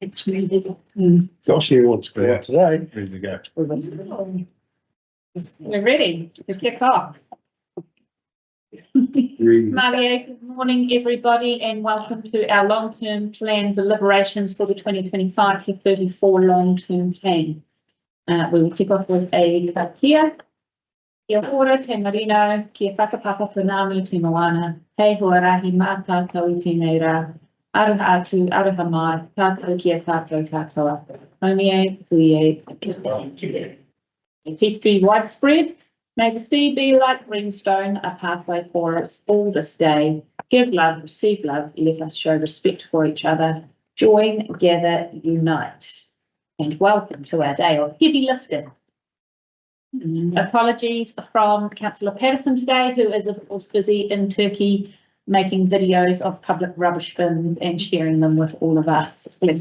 It's music. Gosh, everyone's quiet today. Ready to go. We're ready to kick off. Maria, good morning, everybody, and welcome to our long-term plan deliberations for the 2025 to 34 long-term plan. We will kick off with a kia. Kia ora, te marino, kia whakapapa whanau te moana, hei huarahi mā tātou I tēnei rā, aroha atu, aroha mai, tātou kia tātou katoa. Omie, huie, peace be widespread. May the sea be like greenstone, a pathway for us all this day. Give love, receive love, let us show respect for each other. Join, gather, unite. And welcome to our day of heavy lifting. Apologies from Councillor Patterson today, who is of course busy in Turkey making videos of public rubbish bins and sharing them with all of us. I'm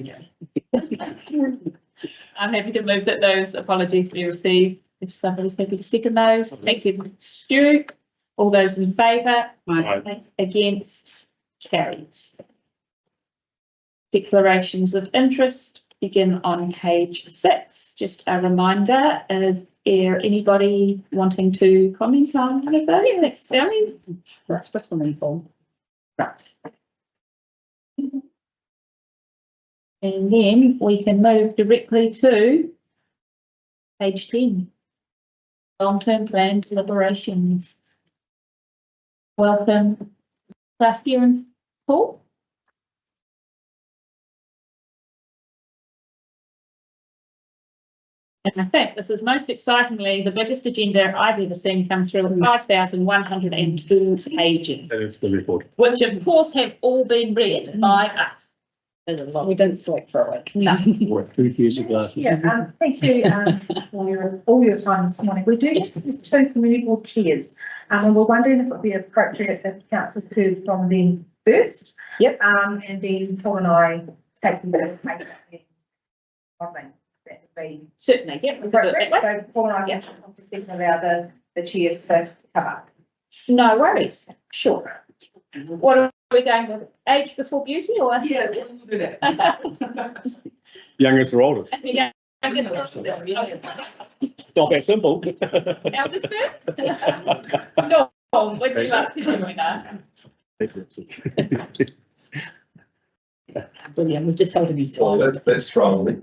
happy to move that those apologies be received. If somebody's happy to second those, thank you, Stu. All those in favour? Aye. Against? Carried. Declarations of interest begin on page 6. Just a reminder, is there anybody wanting to comment on one of those? Yes, Sally? That's this one info. Right. And then we can move directly to page 10. Long-term plan deliberations. Welcome, Saskia and Paul. And I think this is most excitingly the biggest agenda I've ever seen come through with 5,102 pages, And it's the report. which of course have all been read by us. We didn't sweat for it. No. What, 2 years ago? Yeah, thank you for all your time this morning. We do have these 2 community board chairs, and we're wondering if it would be appropriate if council heard from them first. Yep. And then Paul and I take the paper. I think that would be Certainly, yeah. we can do it appropriate. that way. So Paul and I get to allow the chairs to come up. No worries, sure. What are we going with? Age before beauty or? Yeah, let's do that. Youngest or oldest? Yeah. Eldest Not that simple. first? No, would you like to do that? Brilliant, we've just told him he's Oh, told. that's strong.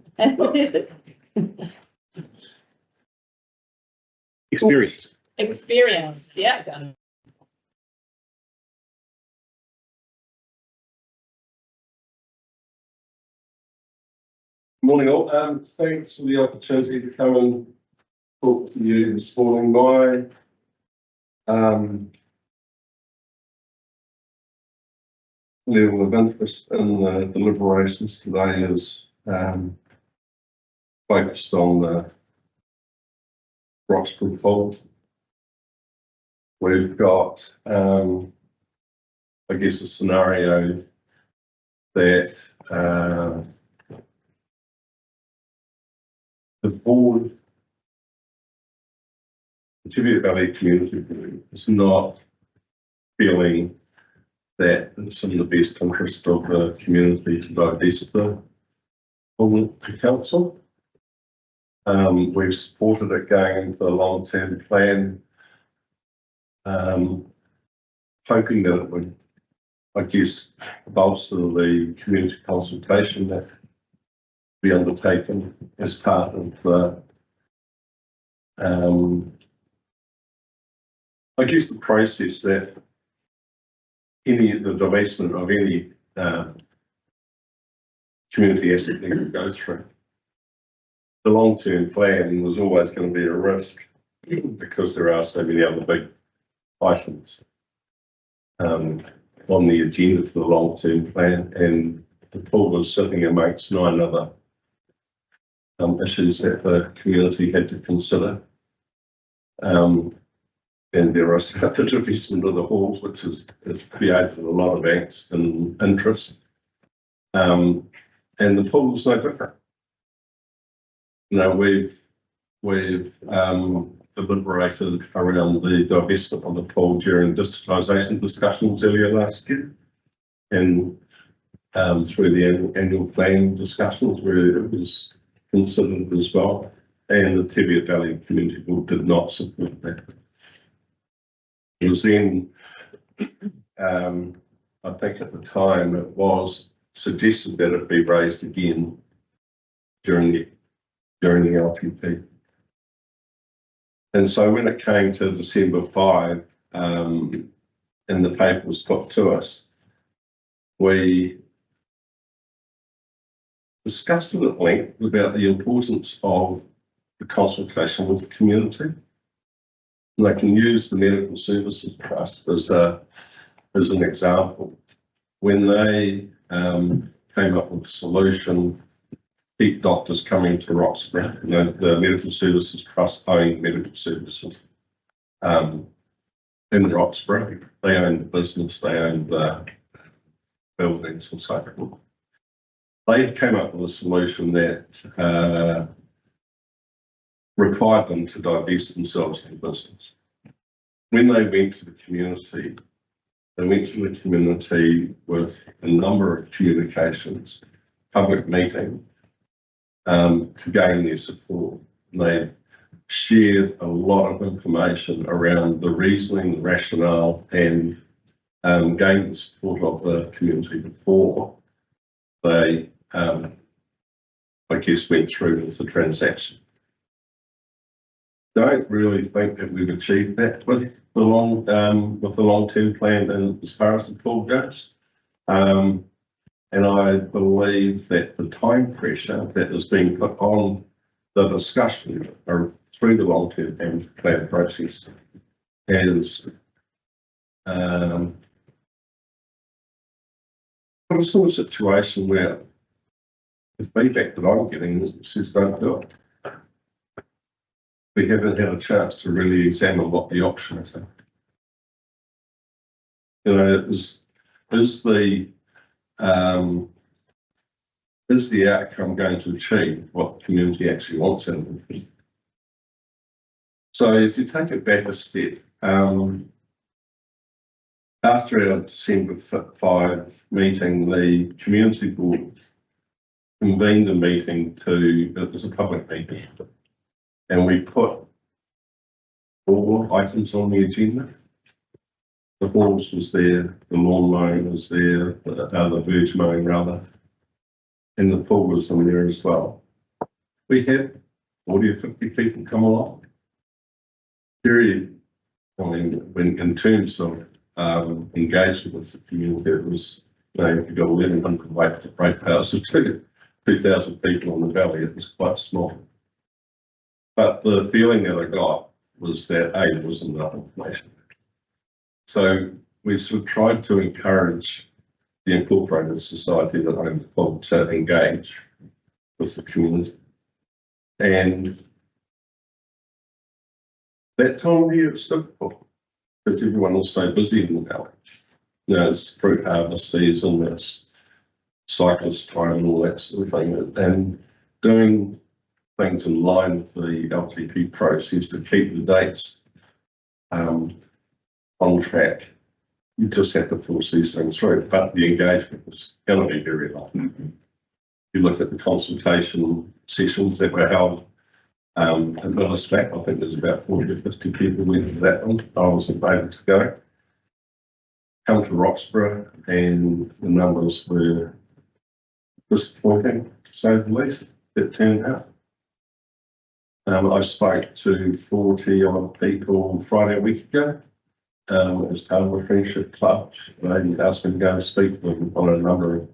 Experience. Experience, yeah. Morning all. Thanks for the opportunity to come and talk to you this morning. My level of interest in the deliberations today is focused on the Roxburgh fault. We've got, I guess, a scenario that the board, the Tibet Valley Community Group, is not feeling that it's in the best interest of the community to divest the pool to council. We've supported it going into the long-term plan, hoping that it would, I guess, bolster the community consultation that be undertaken as part of the, I guess, the process that the divestment of any community asset needs to go through. The long-term plan was always going to be a risk because there are so many other big items on the agenda for the long-term plan, and the pool was sitting amongst 9 other issues that the community had to consider. And there are the divestment of the halls, which has created a lot of angst and interest. And the pool was no different. You know, we've deliberated around the divestment of the pool during digitisation discussions earlier last year. And through the annual plan discussions where it was considered as well. And the Teviot Valley Community Board did not support that. It was then, I think at the time it was suggested that it be raised again during the LTP. And so when it came to December 5, and the paper was put to us, we discussed it at length about the importance of the consultation with the community. And I can use the Medical Services Trust as an example. When they came up with a solution, keep doctors coming to Roxburgh, you know, the Medical Services Trust owned medical services in Roxburgh. They owned the business, they owned the buildings and so forth. They came up with a solution that required them to divest themselves of the business. When they went to the community, they went to the community with a number of communications, public meeting, to gain their support. And they shared a lot of information around the reasoning, the rationale, and gained the support of the community before they, I guess, went through with the transaction. Don't really think that we've achieved that with the long-term plan and as far as the pool goes. And I believe that the time pressure that is being put on the discussion or through the long-term plan process has put us in a situation where the feedback that I'm getting says don't do it. We haven't had a chance to really examine what the options are. You know, is the outcome going to achieve what the community actually wants out of it? So if you take it back a step, after our December 5 meeting, the community board convened a meeting it was a public meeting, and we put 4 items on the agenda. The horse was there, the lawn mowing was there, the verge mowing rather, and the pool was in there as well. We had 40 or 50 people come along. Period. I mean, when in terms of engagement with the community, it was, you know, if you got 1,100 rate powers, so 2,000 people in the valley, it was quite small. But the feeling that I got was that there wasn't enough information. So we sort of tried to encourage the incorporated society that owned the pool to engage with the community. And that time of year it's difficult because everyone was so busy in the valley. You know, it's fruit harvest season, it's cyclist time and all that sort of thing. And doing things in line with the LTP process to keep the dates on track. You just have to force these things through, but the engagement is going to be very low. You look at the consultation sessions that were held at Miller's-Back, I think there's about 40 to 50 people went to that one. I wasn't able to go. Come to Roxburgh and the numbers were disappointing, to say the least, that turned out. I spoke to 40 odd people Friday a week ago. As part of a friendship club, they asked me to go and speak to them on a number of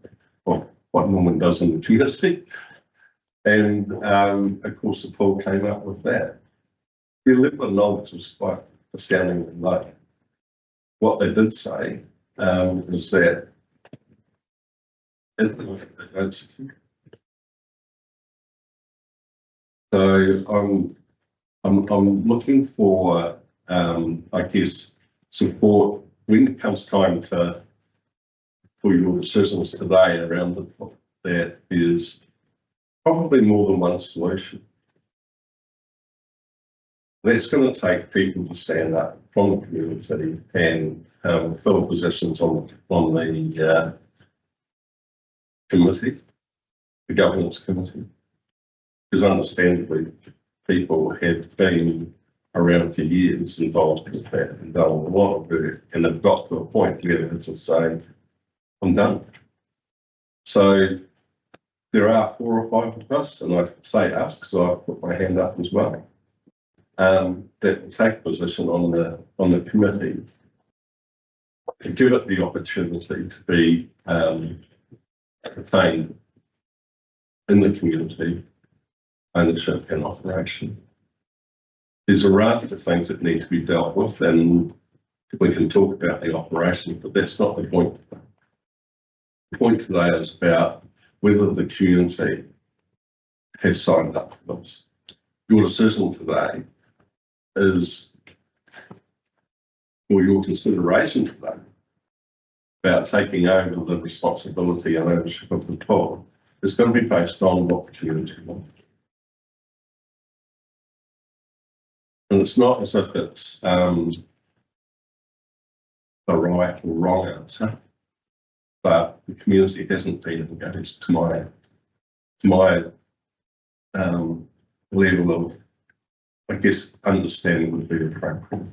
what Norman does in the community. And of course, the poll came up with that. The level of knowledge was quite astoundingly low. What they did say was that so I'm looking for I guess support when it comes time for your decisions today around that is probably more than one solution. That's going to take people to stand up from the community and fill positions on the committee, the governance committee, because understandably people have been around for years involved with that and done a lot of work, and they've got to a point where they just say, I'm done. So there are 4 or 5 of us, and I say us because I put my hand up as well, that will take position on the committee to give it the opportunity to be retained in the community ownership and operation. There's a raft of things that need to be dealt with, and we can talk about the operation, but that's not the point. The point today is about whether the community has signed up for this. Your decision today is, or your consideration today, about taking over the responsibility and ownership of the pool is going to be based on what the community wants. And it's not as if it's a right or wrong answer, but the community hasn't been engaged to my level of, I guess, understanding would be appropriate.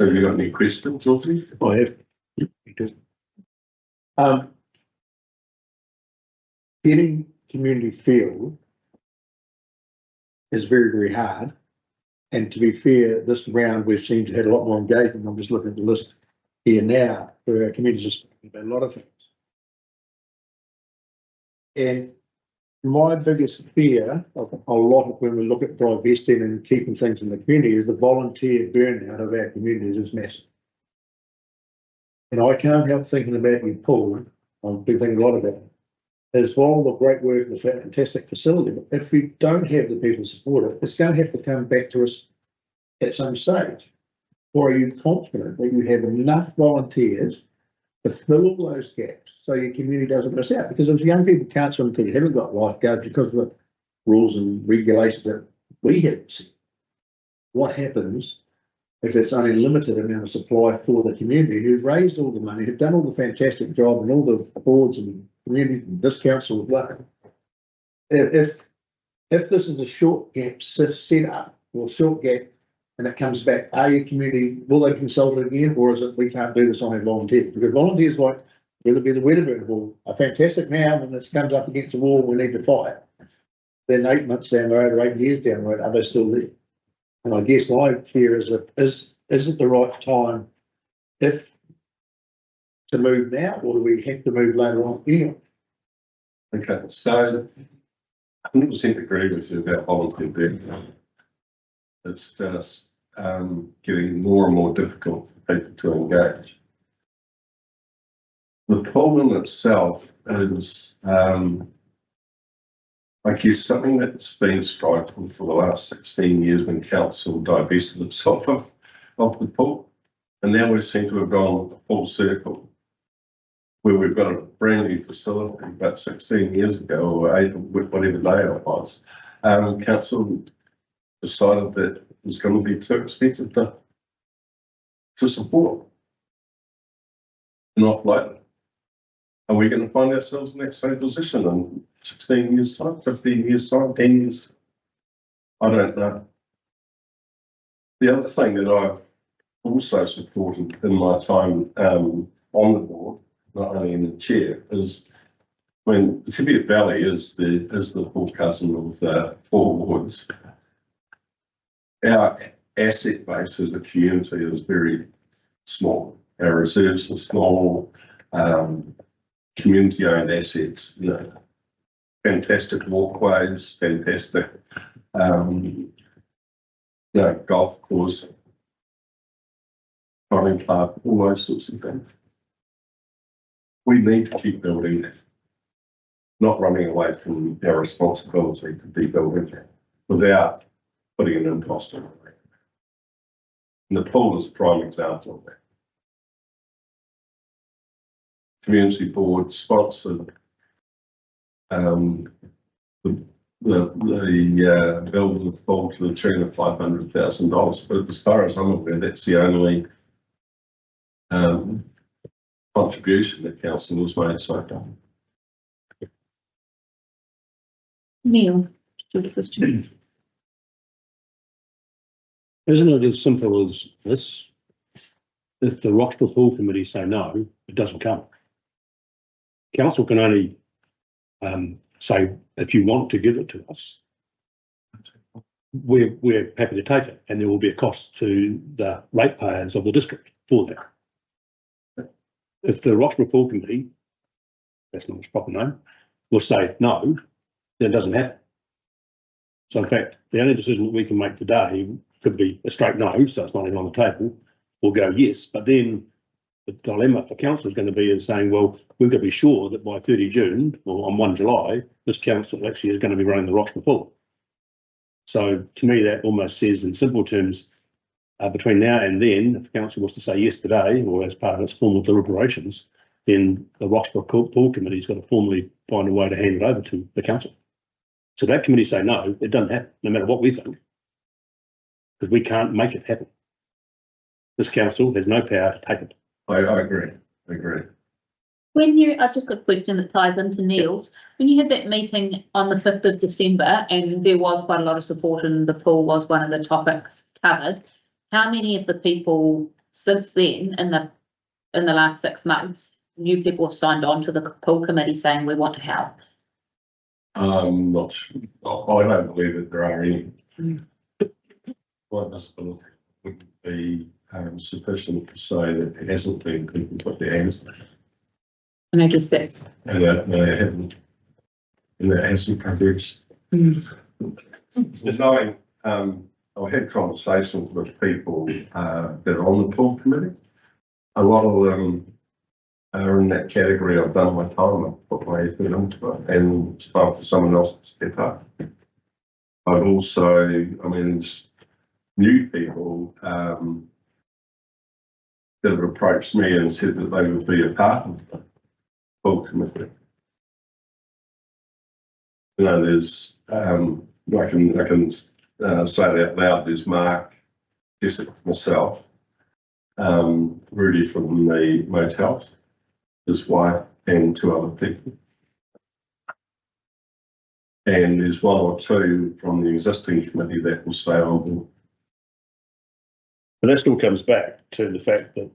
Have you got any questions, Georgie? I have. Getting community feel is very, very hard. And to be fair, this round we've seemed to have a lot more engagement. I'm just looking at the list here now where our communities are speaking about a lot of things. And my biggest fear of a lot of when we look at divesting and keeping things in the community is the volunteer burnout of our communities is massive. And I can't help thinking about you, Paul. I've been thinking a lot about it. There's all the great work and the fantastic facility, but if we don't have the people to support it, it's going to have to come back to us at some stage. Or are you confident that you have enough volunteers to fill all those gaps so your community doesn't miss out? Because if young people can't swim because you haven't got lifeguards because of the rules and regulations that we haven't seen, what happens if it's only limited amount of supply for the community who've raised all the money, who've done all the fantastic job and all the boards and community discounts or what? If this is a short gap set up or short gap and it comes back, are your community, will they consult it again, or is it we can't do this on our volunteers? Because volunteers like whether it be the Wedderburn Wall are fantastic now, when this comes up against the wall, we need to fight. Then 8 months down the road or 8 years down the road, are they still there? And I guess my fear is that is it the right time if to move now, or do we have to move later on anyway? Okay, so I 100% agree with you about volunteer burnout. It's just getting more and more difficult for people to engage. The problem itself is, I guess, something that's been striking for the last 16 years when council divested itself of the pool. And now we seem to have gone full circle, where we've got a brand new facility, but 16 years ago, or 8, whatever day it was, council decided that it was going to be too expensive to support and offload it. Are we going to find ourselves in that same position in 16 years time, 15 years time, 10 years? I don't know. The other thing that I've also supported in my time on the board, not only in the chair, is when the Tibet Valley is the fourth cousin of the 4 wards. Our asset base as a community is very small. Our reserves are small. Community-owned assets, you know, fantastic walkways, fantastic, you know, golf course, running club, all those sorts of things. We need to keep building that, not running away from our responsibility to be building that without putting an imposter on it. And the pool is a prime example of that. Community board sponsored the build of the pool to the tune of $500,000. But as far as I'm aware, that's the only contribution that council has made so far. Neil, do the question. Isn't it as simple as this? If the Roxburgh Pool Committee say no, it doesn't come. Council can only say, if you want to give it to us, we're happy to take it, and there will be a cost to the ratepayers of the district for that. If the Roxburgh Pool Committee, that's not its proper name, will say no, then it doesn't happen. So in fact, the only decision that we can make today could be a straight no, so it's not even on the table, or go yes. But then the dilemma for council is going to be in saying, well, we've got to be sure that by 30 June or on 1 July, this council actually is going to be running the Roxburgh Pool. So to me, that almost says in simple terms, between now and then, if the council was to say yes today, or as part of its formal deliberations, then the Roxburgh Pool Committee has got to formally find a way to hand it over to the council. So that committee say no, it doesn't happen, no matter what we think, because we can't make it happen. This council has no power to take it. I agree. When you, I've just got a question that ties into Neil's. When you had that meeting on the 5th of December, and there was quite a lot of support and the pool was one of the topics covered, how many of the people since then, in the last 6 months, new people have signed on to the pool committee saying we want to help? I'm not sure. I don't believe that there are any. My visibility would be sufficient to say that it hasn't been people put their hands on it. And I guess that's. And that they haven't, and that hasn't progressed. There's no, I've had conversations with people that are on the pool committee. A lot of them are in that category. I've done my time, I've put my effort into it, and it's time for someone else to step up. I've also, I mean, it's new people that have approached me and said that they would be a part of the pool committee. You know, there's, I can say that out loud. There's Mark, Jessica, myself, Rudy from the motel, his wife, and 2 other people. And there's 1 or 2 from the existing committee that will stay on board. But that still comes back to the fact that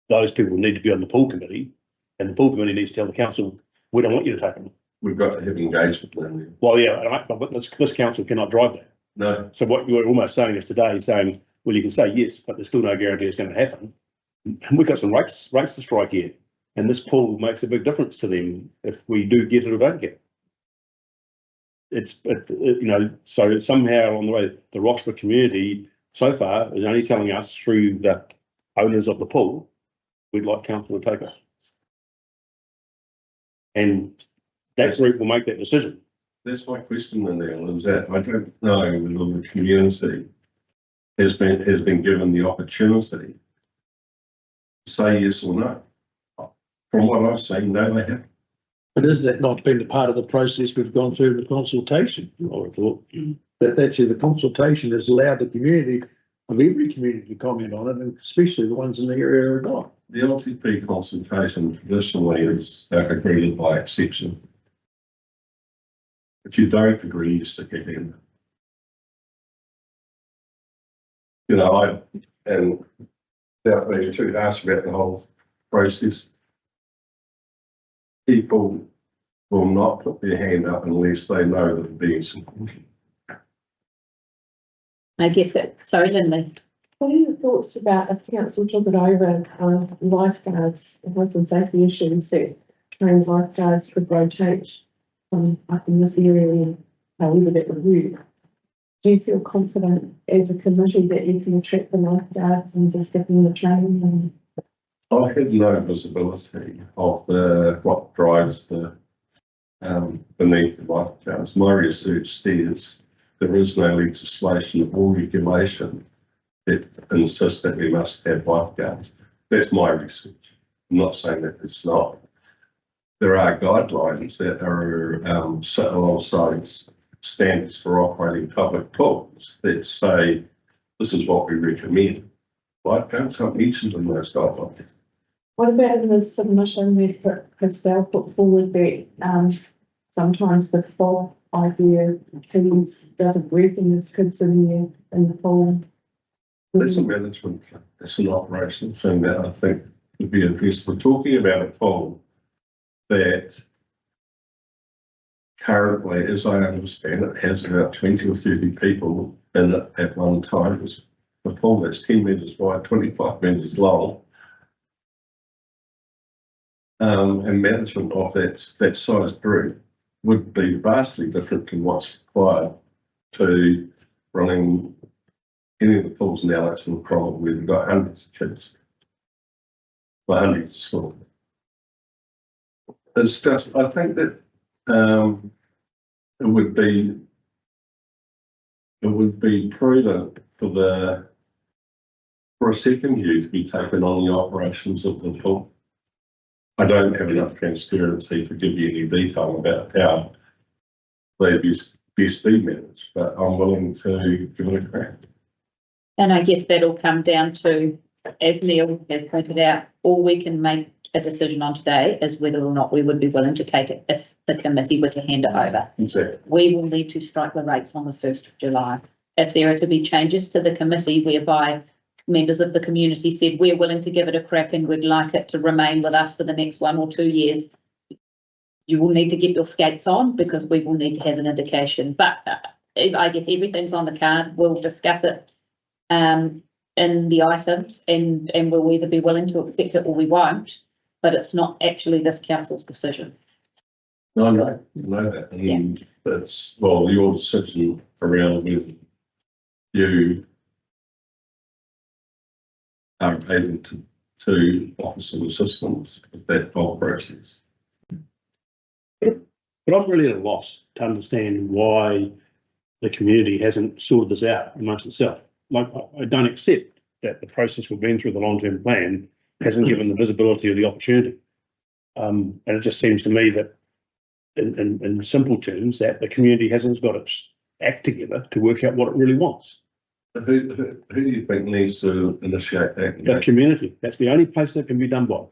those people need to be on the pool committee, and the pool committee needs to tell the council, we don't want you to take them. We've got to have engagement then. Well, yeah, but this council cannot drive that. No, So what you're almost saying is today, saying, well, you can say yes, but there's still no guarantee it's going to happen. And we've got some rates to strike here, and this pool makes a big difference to them if we do get it or don't get it. You know, so somehow on the way, the Roxburgh community so far is only telling us through the owners of the pool, we'd like council to take us. And that group will make that decision. that's my question, Neil, is that I don't know whether the community has been given the opportunity to say yes or no. From what I've seen, no, they haven't. But has that not been a part of the process we've gone through the consultation? I thought that actually the consultation has allowed the community of every community to comment on it, and especially the ones in the area are not. The LTP consultation traditionally is agreed by exception. If you don't agree, you stick it in. You know, and without being too harsh about the whole process, people will not put their hand up unless they know that they're being supported. I guess that, sorry, Lindley. What are your thoughts about if council took it over, lifeguards, health and safety issues that trained lifeguards could rotate up in this area and however that would work? Do you feel confident as a committee that you can attract the lifeguards and just give them the training? I have no visibility of what drives the beneath the lifeguards. My research says there is no legislation or regulation that insists that we must have lifeguards. That's my research. I'm not saying that it's not. There are guidelines that are set alongside standards for operating public pools that say this is what we recommend. lifeguards aren't mentioned in those guidelines. What about in the submission where Christelle put forward that, sometimes the full idea things doesn't work and there's kids in the pool? That's a management, it's an operational thing that I think would be addressed. We're talking about a pool that currently, as I understand it, has about 20 or 30 people in it at one time. It's a pool that's 10 metres wide, 25 metres long. And management of that size group would be vastly different to what's required to running any of the pools in Alex and Crom, where we've got hundreds of kids. Well, hundreds of schools. It's just, I think that it would be prudent for a second year to be taken on the operations of the pool. I don't have enough transparency to give you any detail about how they best be managed, but I'm willing to give it a crack. And I guess that'll come down to, as Neil has pointed out, all we can make a decision on today is whether or not we would be willing to take it if the committee were to hand it over. Exactly. We will need to strike the rates on the 1st of July. If there are to be changes to the committee whereby members of the community said, we're willing to give it a crack and we'd like it to remain with us for the next 1 or 2 years, you will need to get your skates on because we will need to have an indication. But I guess everything's on the card. We'll discuss it in the items and we'll either be willing to accept it or we won't, but it's not actually this council's decision. No, I know that. And it's, well, your decision around whether you are able to offer some assistance with that whole process. But I'm really at a loss to understand why the community hasn't sorted this out amongst itself. Like, I don't accept that the process we've been through the long-term plan hasn't given the visibility or the opportunity. And it just seems to me that in simple terms, that the community hasn't got its act together to work out what it really wants. So who do you think needs to initiate that? The community, that's the only place that can be done by.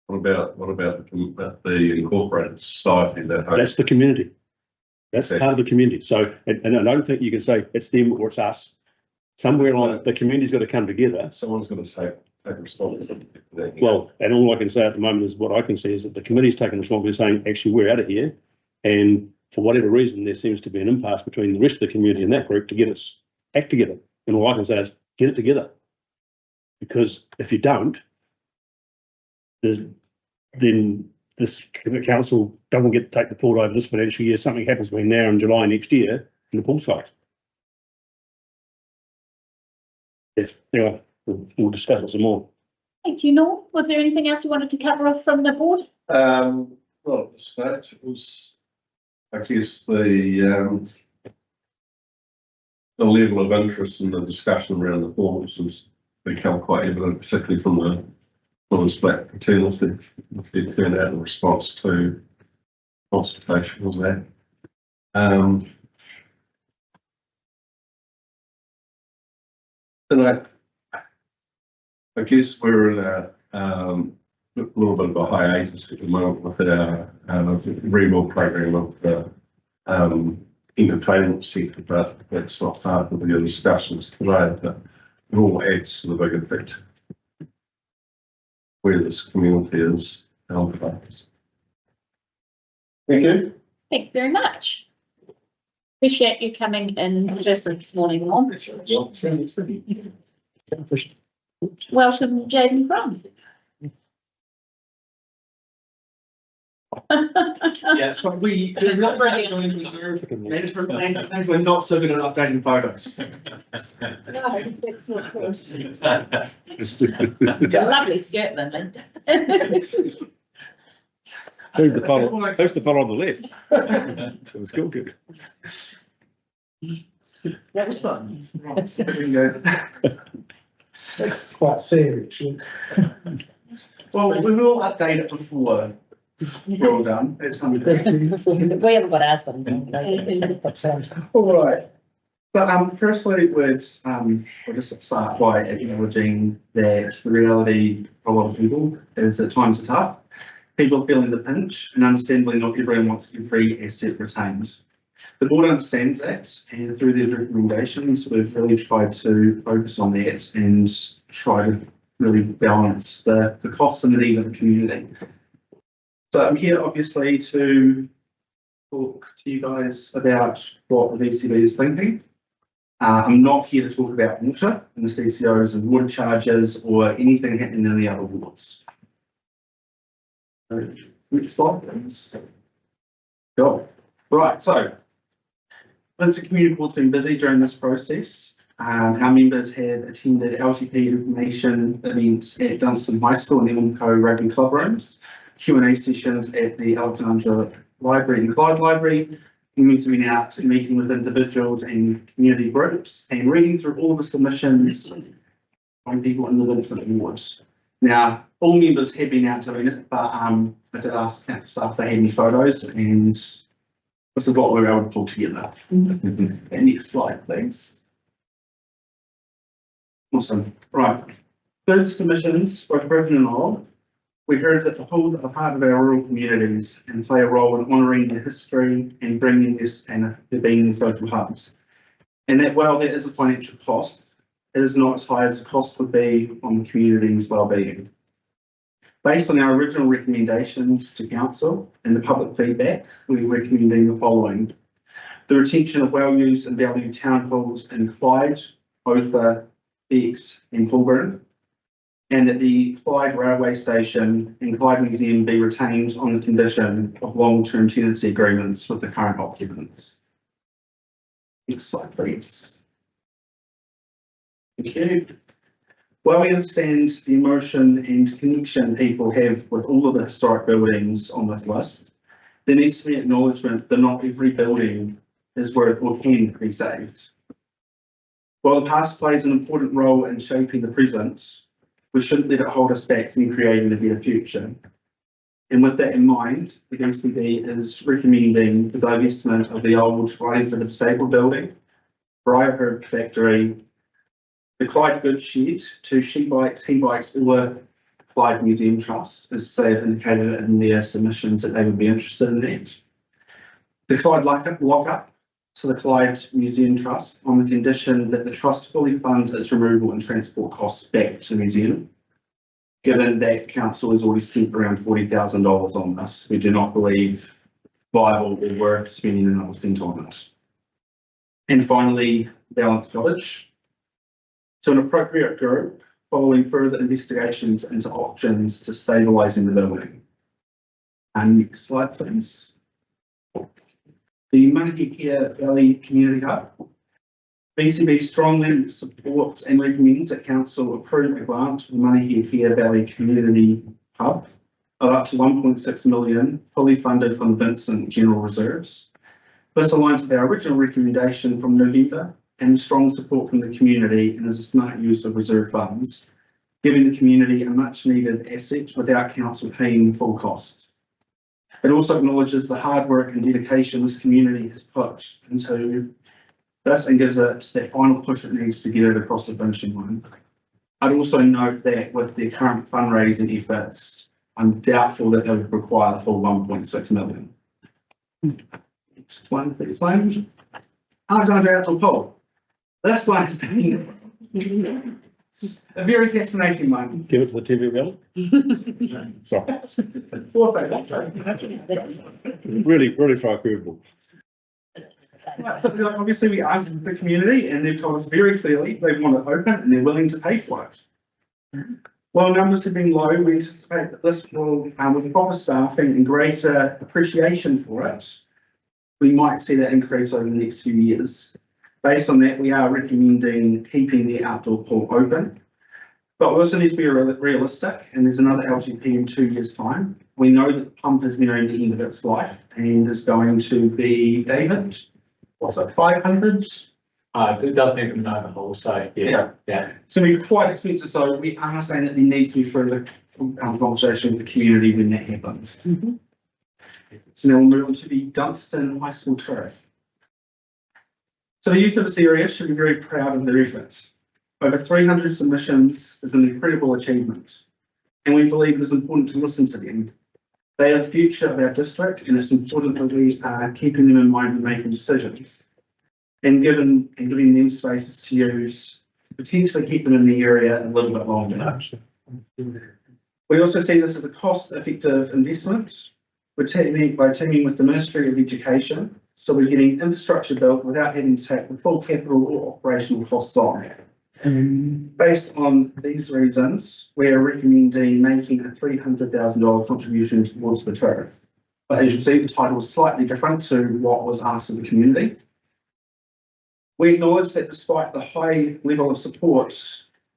What about the incorporated society that hosts? That's the community. That's part of the community. So, and I don't think you can say it's them or it's us. Somewhere on the community's got to come together. Someone's got to take responsibility for that. Well, and all I can say at the moment is what I can see is that the committee's taken responsibility saying, actually, we're out of here. And for whatever reason, there seems to be an impasse between the rest of the community and that group to get its act together. And all I can say is get it together. Because if you don't, then this council doesn't get to take the pool over this financial year. Something happens between now and July next year and the pool's closed. Yes, anyway, we'll discuss it some more. Thank you, Norm. Was there anything else you wanted to cover off from the board? Well, at this stage, it was, I guess, the level of interest in the discussion around the pools has become quite evident, particularly from the split paternity, with their turnout in response to consultation on that. And I guess we're in a little bit of a hiatus at the moment with our rebuild program of the entertainment sector, but that's not part of the discussions today, but it all adds to the bigger picture where this community is held focused. Thank you. Thank you very much. Appreciate you coming in person this morning, Norm. Welcome, Jaden Crum. Yeah, so we're not really going to reserve management plans, and we're not so good at updating photos. No, that's not good. Lovely skirt, Linda. Who's the fellow on the left? So it's good. That was fun. Right, That's quite serious. well, we will update it before we're all done. It's something. We haven't got ours done. All right. But firstly, we'll just start by acknowledging that the reality for a lot of people is that times are tough. People are feeling the pinch, and understandably, not everyone wants every asset retained. The board understands that, and through their recommendations, we've really tried to focus on that and try to really balance the costs and the need of the community. So I'm here obviously to talk to you guys about what the VCB is thinking. I'm not here to talk about water and the CCOs and water charges or anything happening in the other wards. Which slide, please? Go. Right, so since the community board's been busy during this process, our members have attended LTP information events at Dunstan High School and the Umco Rugby Club rooms, Q&A sessions at the Alexandra Library and Clyde Library, been out and meeting with individuals and community groups and reading through all the submissions from people in the Vincent Awards. Now, all members have been out doing it, but I did ask council staff if they had any photos, and this is what we were able to pull together. Next slide, please. Awesome. Right. Through the submissions, both written and oral, we heard that the pool are part of our rural communities and play a role in honouring their history and bringing this and there being social hubs. And that while there is a financial cost, it is not as high as the cost would be on the community's well-being. Based on our original recommendations to council and the public feedback, we're recommending the following: the retention of well-used and valued town halls in Clyde, Ophir, Bex and Fulburn, and that the Clyde Railway Station and Clyde Museum be retained on the condition of long-term tenancy agreements with the current occupants. Next slide, please. Thank you. While we understand the emotion and connection people have with all of the historic buildings on this list, there needs to be acknowledgement that not every building is worth or can be saved. While the past plays an important role in shaping the present, we shouldn't let it hold us back from creating a better future. And with that in mind, the VCB is recommending the divestment of the old Riding for the Disabled building, Briarherb Factory, the Clyde Goods Shed, to She Bikes, He Bikes, or Clyde Museum Trust, as they have indicated in their submissions that they would be interested in that. The Clyde Lockup to the Clyde Museum Trust on the condition that the trust fully funds its removal and transport costs back to the museum. Given that council has already spent around $40,000 on this, we do not believe viable or worth spending another cent on it. And finally, Balanced Village to an appropriate group following further investigations into options to stabilising the building. And next slide, please. The Manahipia Valley Community Hub. VCB strongly supports and recommends that council approve a grant for the Manahipia Valley Community Hub of up to 1.6 million, fully funded from the Vincent General Reserves. This aligns with our original recommendation from November and strong support from the community and is a smart use of reserve funds, giving the community a much needed asset without council paying the full cost. It also acknowledges the hard work and dedication this community has put into this and gives it that final push it needs to get it across the finishing line. I'd also note that with their current fundraising efforts, I'm doubtful that they would require the full 1.6 million. Next one, please, Alexandra Outdoor Pool. This one has been a very fascinating one. Give it to the TV reality. Sorry. Really throw a curveball. Obviously, we asked the community and they've told us very clearly they want it open and they're willing to pay for it. While numbers have been low, we anticipate that this will, with proper staffing and greater appreciation for it, we might see that increase over the next few years. Based on that, we are recommending keeping the outdoor pool open. But we also need to be realistic, and there's another LGP in 2 years' time. We know that the pump is nearing the end of its life and is going to be, David, what's it, 500? It does need an overhaul, so yeah. It's going to be quite expensive, so we are saying that there needs to be further conversation with the community when that happens. So now we'll move on to the Dunstan High School turf. So the youth of this area should be very proud of their efforts. Over 300 submissions is an incredible achievement, and we believe it is important to listen to them. They are the future of our district, and it's important that we are keeping them in mind when making decisions, and giving them spaces to use, potentially keep them in the area a little bit longer. We also see this as a cost-effective investment. We're by teaming with the Ministry of Education, so we're getting infrastructure built without having to take the full capital or operational costs on. Based on these reasons, we are recommending making a $300,000 contribution towards the turf. But as you see, the title is slightly different to what was asked of the community. We acknowledge that despite the high level of support,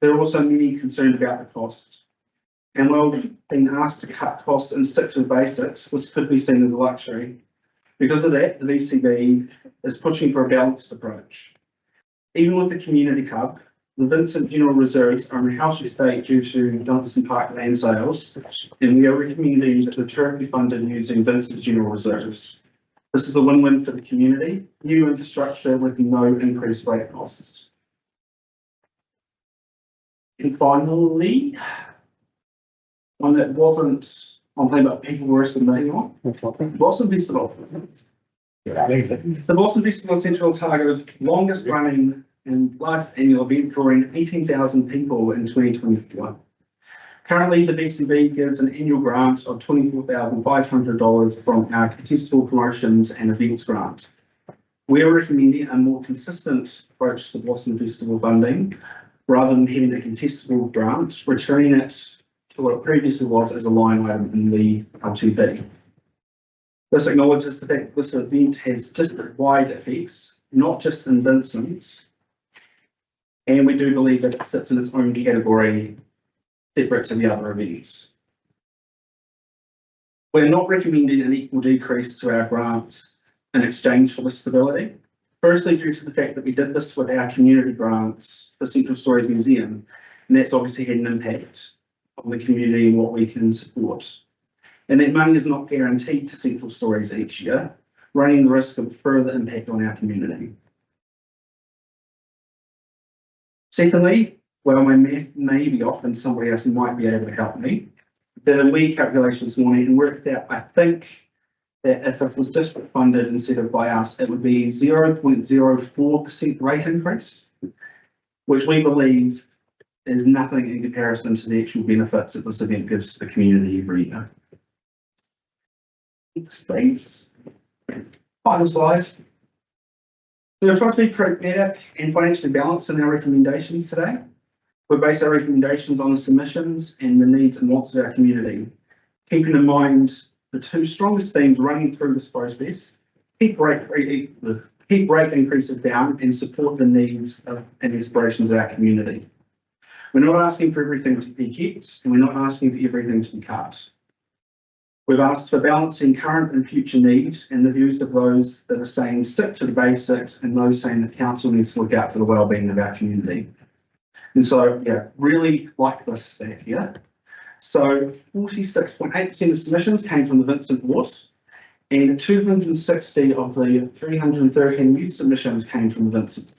there are also many concerned about the cost. And while we've been asked to cut costs and stick to the basics, this could be seen as a luxury. Because of that, the VCB is pushing for a balanced approach. Even with the community club, the Vincent General Reserves are in a healthy state due to Dunstan Park land sales, and we are recommending that the turf be funded using Vincent General Reserves. This is a win-win for the community, new infrastructure with no increased rate costs. And finally, one that wasn't on thing, but people were estimating on, Blossom Festival. The Blossom Festival Central Otago's longest running and large annual event, drawing 18,000 people in 2024. Currently, the VCB gives an annual grant of $24,500 from our contestable promotions and events grant. We are recommending a more consistent approach to Blossom Festival funding, rather than having a contestable grant, returning it to what it previously was as a line item in the LTV. This acknowledges the fact that this event has district-wide effects, not just in Vincent, and we do believe that it sits in its own category, separate to the other events. We're not recommending an equal decrease to our grant in exchange for this stability. Firstly, due to the fact that we did this with our community grants for Central Stories Museum, and that's obviously had an impact on the community and what we can support. And that money is not guaranteed to Central Stories each year, running the risk of further impact on our community. Secondly, while my math may be off and somebody else might be able to help me, did a wee calculation this morning and worked out, I think, that if it was district funded instead of by us, it would be 0.04% rate increase, which we believe is nothing in comparison to the actual benefits that this event gives to the community every year. Next, please. Final slide. So we're trying to be pragmatic and financially balanced in our recommendations today. We base our recommendations on the submissions and the needs and wants of our community, keeping in mind the two strongest themes running through this process: keep rate increases down and support the needs and aspirations of our community. We're not asking for everything to be kept, and we're not asking for everything to be cut. We've asked for balancing current and future needs and the views of those that are saying stick to the basics and those saying that council needs to look out for the well-being of our community. And so, yeah, really like this stat here. So 46.8% of submissions came from the Vincent ward, and 260 of the 313 youth submissions came from the Vincent ward.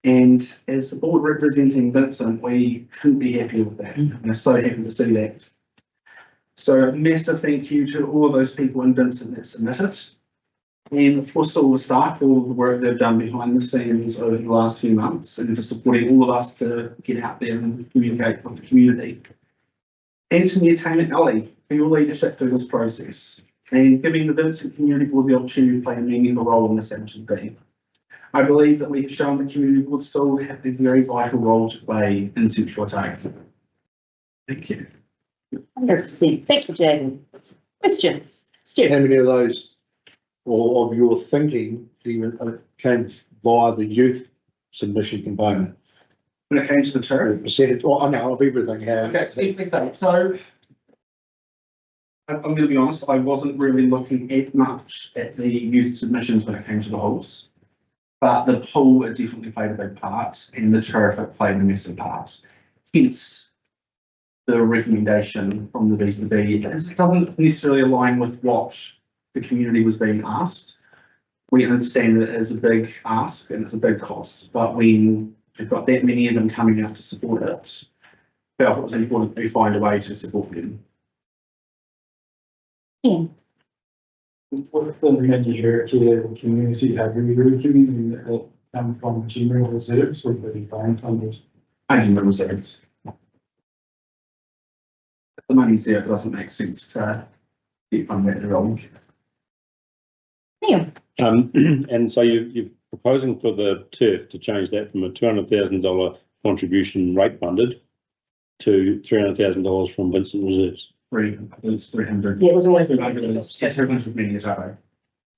And as the board representing Vincent, we couldn't be happier with that. And we're so happy to see that. So a massive thank you to all of those people in Vincent that submitted. And of course, all the staff, all of the work they've done behind the scenes over the last few months, and for supporting all of us to get out there and communicate with the community. And to Entertainment Alley for your leadership through this process, and giving the Vincent community board the opportunity to play a meaningful role in this LTB. I believe that we have shown the community board still have a very vital role to play in Central Otago. Thank you. 100%. Thank you, Jaden. Questions? Stu? How many of those, or of your thinking, even came via the youth submission component? When it came to the turf. Percentage, or I know of everything. How? Okay, so everything. So I'm going to be honest, I wasn't really looking at much at the youth submissions when it came to the halls, but the pool it definitely played a big part, and the turf it played a massive part. Hence the recommendation from the VCB. It doesn't necessarily align with what the community was being asked, we understand that it is a big ask and it's a big cost, but when you've got that many of them coming out to support it, felt it was important that we find a way to support them. What if the manager to the community have rerouting that come from general reserves or the fine funders? And reserves. If the money's there, it doesn't make sense to keep funding it wrong. And so you're proposing for the turf to change that from a $200,000 contribution rate funded to $300,000 from Vincent Reserves. It's 300. Yeah, it was always. 200 million euro.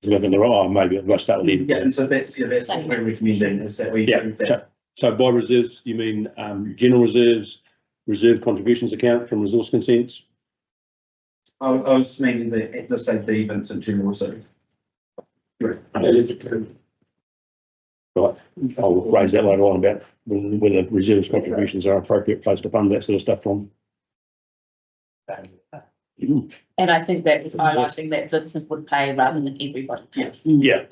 Looking the right, maybe let's start with Yeah, and so that's what we're recommending is that we Yeah. do that. So by reserves, you mean general reserves, reserve contributions account from resource consents? I was meaning the say the Vincent General Reserve. Right, I'll raise that later on about whether reserves contributions are appropriate place to fund that sort of stuff from. And I think that was highlighting that Vincent would pay rather than everybody pays. Yeah.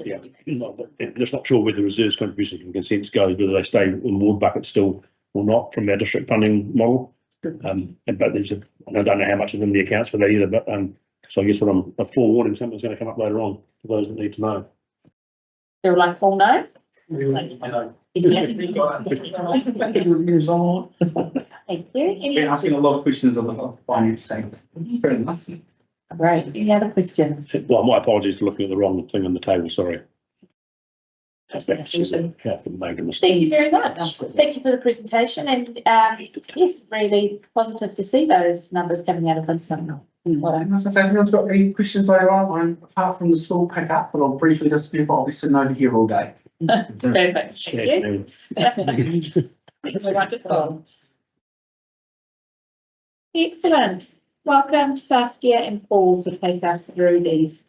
Just not sure where the reserves contributions and consents go, whether they stay in ward bucket still or not from our district funding model. But there's I don't know how much is in the accounts for that either, but so I guess what I'm forewarning, something's going to come up later on for those that need to know. They're like full nose. Thank you. We're asking a lot of questions on the finance team. Very nice. Right, any other questions? Well, my apologies for looking at the wrong thing on the table, sorry. That's made a mistake. Thank you very much. Thank you for the presentation and yes, really positive to see those numbers coming out of Vincent. Has anyone's got any questions later on, apart from the school pick up, but I'll briefly just be I'll be sitting over here all day. Perfect, thank you. Wonderful. Excellent. Welcome Saskia and Paul to take us through these.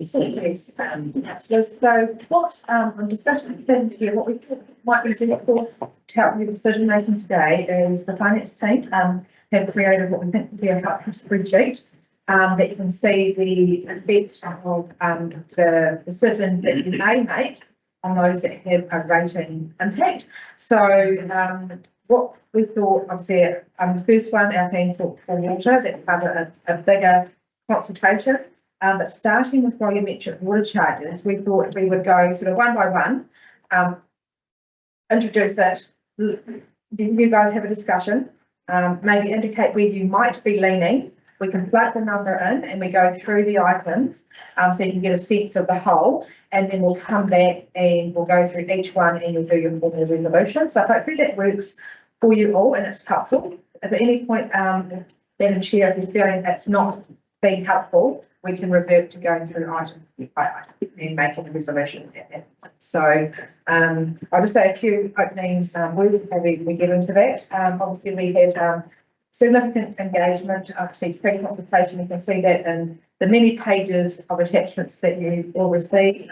So what, I'm discussing here, what we thought might be useful to help with decision making today is the finance team have created what we think will be a helpful spreadsheet that you can see the effect of the decision that you may make on those that have a rating impact. So what we thought, obviously, the first one, our plan for water, that cover a bigger consultation. But starting with volumetric water charges, we thought we would go sort of one by one, introduce it, you guys have a discussion, maybe indicate where you might be leaning. We can plug the number in and we go through the items so you can get a sense of the whole, and then we'll come back and we'll go through each one and you'll do your formal resolution. So hopefully that works for you all and it's helpful. If at any point, Madam Chair, if you're feeling that's not being helpful, we can revert to going through item by item and making a resolution. So I'll just say a few openings before we get into that. Obviously we had significant engagement, obviously pre-consultation, you can see that in the many pages of attachments that you all received.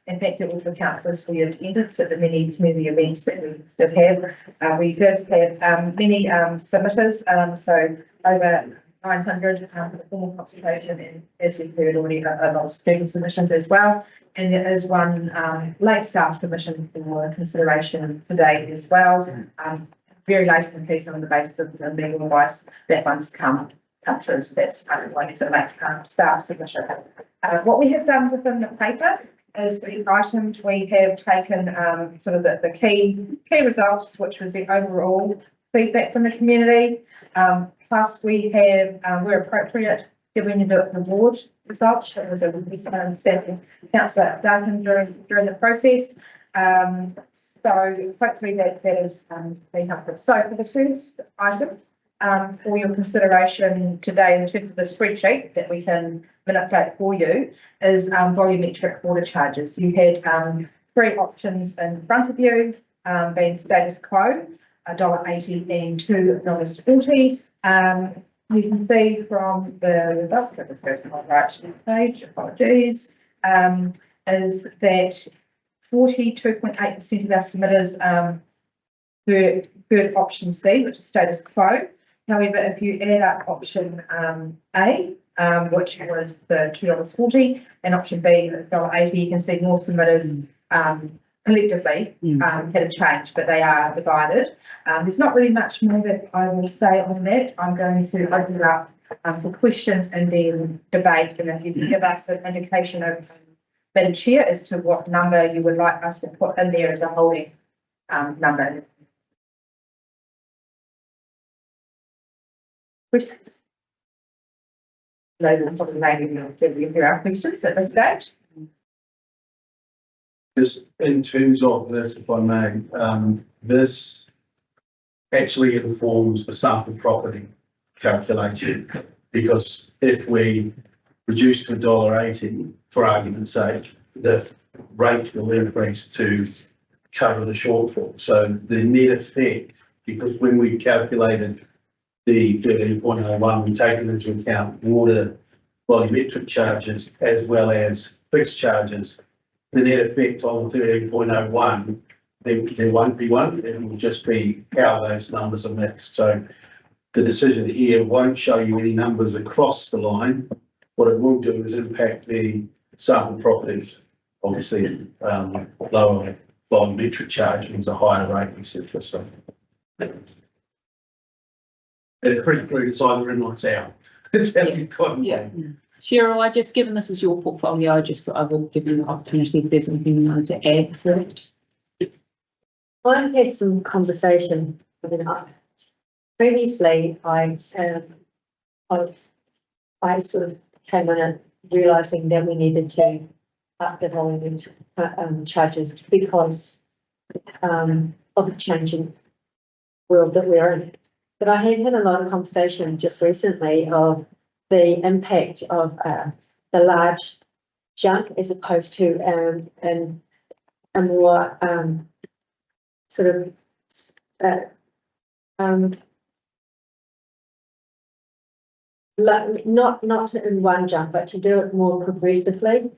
And thank you all for councillors for your attendance at the many community events that we did have. We did have many submitters, so over 900 for the formal consultation, and as you've heard already, a lot of student submissions as well. And there is one late staff submission for consideration today as well. Very late in the piece on the basis of the legal advice, that one's come through, so that's like it's a late staff submission. What we have done within the paper is for each item we have taken sort of the key results, which was the overall feedback from the community. Plus we have, where appropriate, given you the board results. It was a understanding Councillor Duncan during the process. So hopefully that is being helpful. So for the first item for your consideration today in terms of the spreadsheet that we can manipulate for you is volumetric water charges. You had three options in front of you, being status quo, $1.80 and $2.40. You can see from the results, let us go to my right page, apologies, is that 42.8% of our submitters preferred option C, which is status quo. However, if you add up option A, which was the $2.40, and option B, $1.80. You can see more submitters, collectively, had a change, but they are divided. There's not really much more that I will say on that. I'm going to open it up for questions and then debate, and if you can give us an indication of, Madam Chair, as to what number you would like us to put in there as a holding number. Questions? No, probably maybe if there are questions at this stage. Just in terms of this, if I may, this actually informs the sample property calculation, because if we reduce to $1.80, for argument's sake, the rate will increase to cover the shortfall. So the net effect, because when we calculated the 13.01, we've taken into account water volumetric charges as well as fixed charges. The net effect on the 13.01, there won't be one, it will just be how those numbers are mixed. So the decision here won't show you any numbers across the line. What it will do is impact the sample properties, obviously lower volumetric charge means a higher rate, etc. So it's pretty clear, it's either in or it's out. It's how you've got. Yeah. Cheryl, I just, given this is your portfolio, I just thought I would give you an opportunity if there's anything you wanted to add to it. I've had some conversation with an previously. I sort of came on and realising that we needed to up the volume charges because of the changing world that we're in. But I have had a lot of conversation just recently of the impact of the large junk as opposed to a more sort of not in one jump, but to do it more progressively.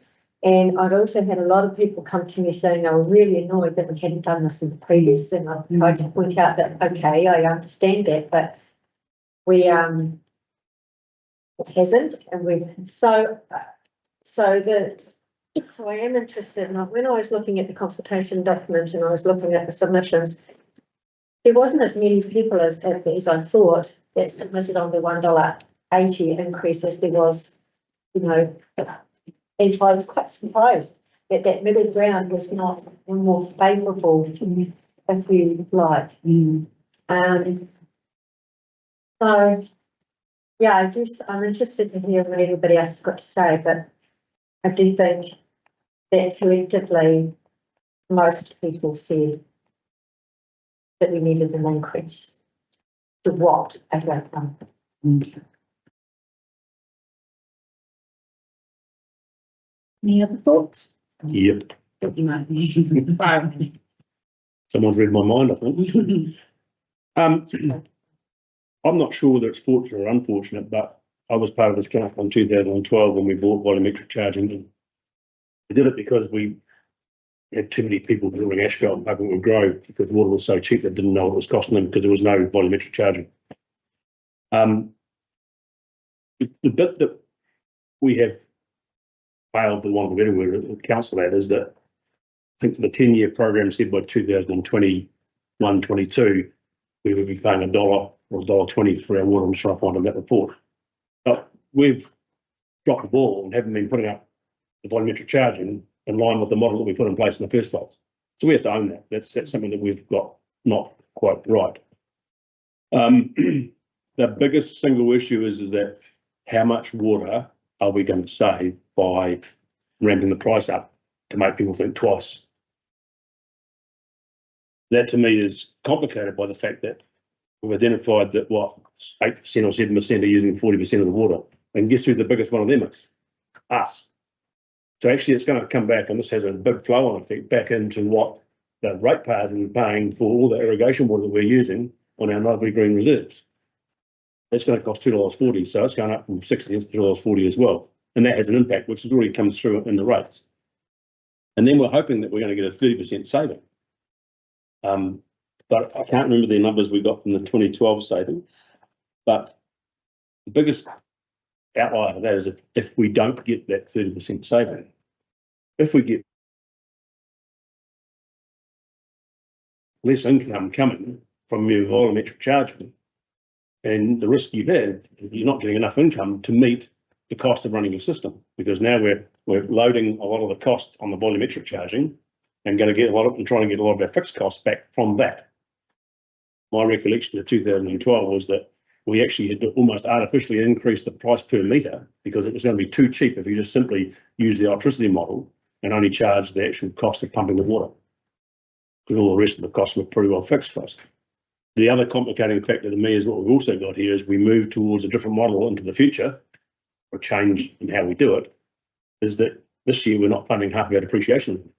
And I'd also had a lot of people come to me saying they were really annoyed that we hadn't done this in the previous. And I tried to point out that, okay, I understand that, but we it hasn't, and we've so I am interested in, when I was looking at the consultation document and I was looking at the submissions, there wasn't as many people as I thought that submitted on the $1.80 increase as there was, you know, and so I was quite surprised that that middle ground was not more favourable, if you like. So, yeah, I'm interested to hear what everybody else has got to say, but I do think that collectively most people said that we needed an increase. To what? I don't know. Any other thoughts? Yep. Someone's read my mind, I think. I'm not sure whether it's fortunate or unfortunate, but I was part of this council in 2012 when we bought volumetric charging. We did it because we had too many people pouring asphalt and hoping it would grow because water was so cheap they didn't know what it was costing them because there was no volumetric charging. The bit that we have failed, for want of a better word, at council that is that I think the 10-year program said by 2021-22 we would be paying $1 or $1.20 for our water. I'm sure I find in that report. But we've dropped the ball and haven't been putting up the volumetric charging in line with the model that we put in place in the first place. So we have to own that. That's something that we've got not quite right. The biggest single issue is that how much water are we going to save by ramping the price up to make people think twice? That to me is complicated by the fact that we've identified that 8% or 7% are using 40% of the water. And guess who the biggest one of them is? Us. So actually it's going to come back, and this has a big flow-on effect back into what the ratepayers are paying for all the irrigation water that we're using on our lovely green reserves. That's going to cost $2.40, so it's going up from $0.60 to $2.40 as well. And that has an impact, which has already come through in the rates. And then we're hoping that we're going to get a 30% saving. But I can't remember the numbers we got from the 2012 saving. But the biggest outlier of that is if we don't get that 30% saving, if we get less income coming from your volumetric charging, and the risk you have, you're not getting enough income to meet the cost of running your system, because now we're loading a lot of the cost on the volumetric charging and going to get trying to get a lot of our fixed costs back from that. My recollection of 2012 was that we actually had to almost artificially increase the price per metre because it was going to be too cheap if you just simply use the electricity model and only charge the actual cost of pumping the water, because all the rest of the costs were pretty well fixed costs. The other complicating factor to me is what we've also got here is we move towards a different model into the future, or change in how we do it, is that this year we're not funding half of our depreciation.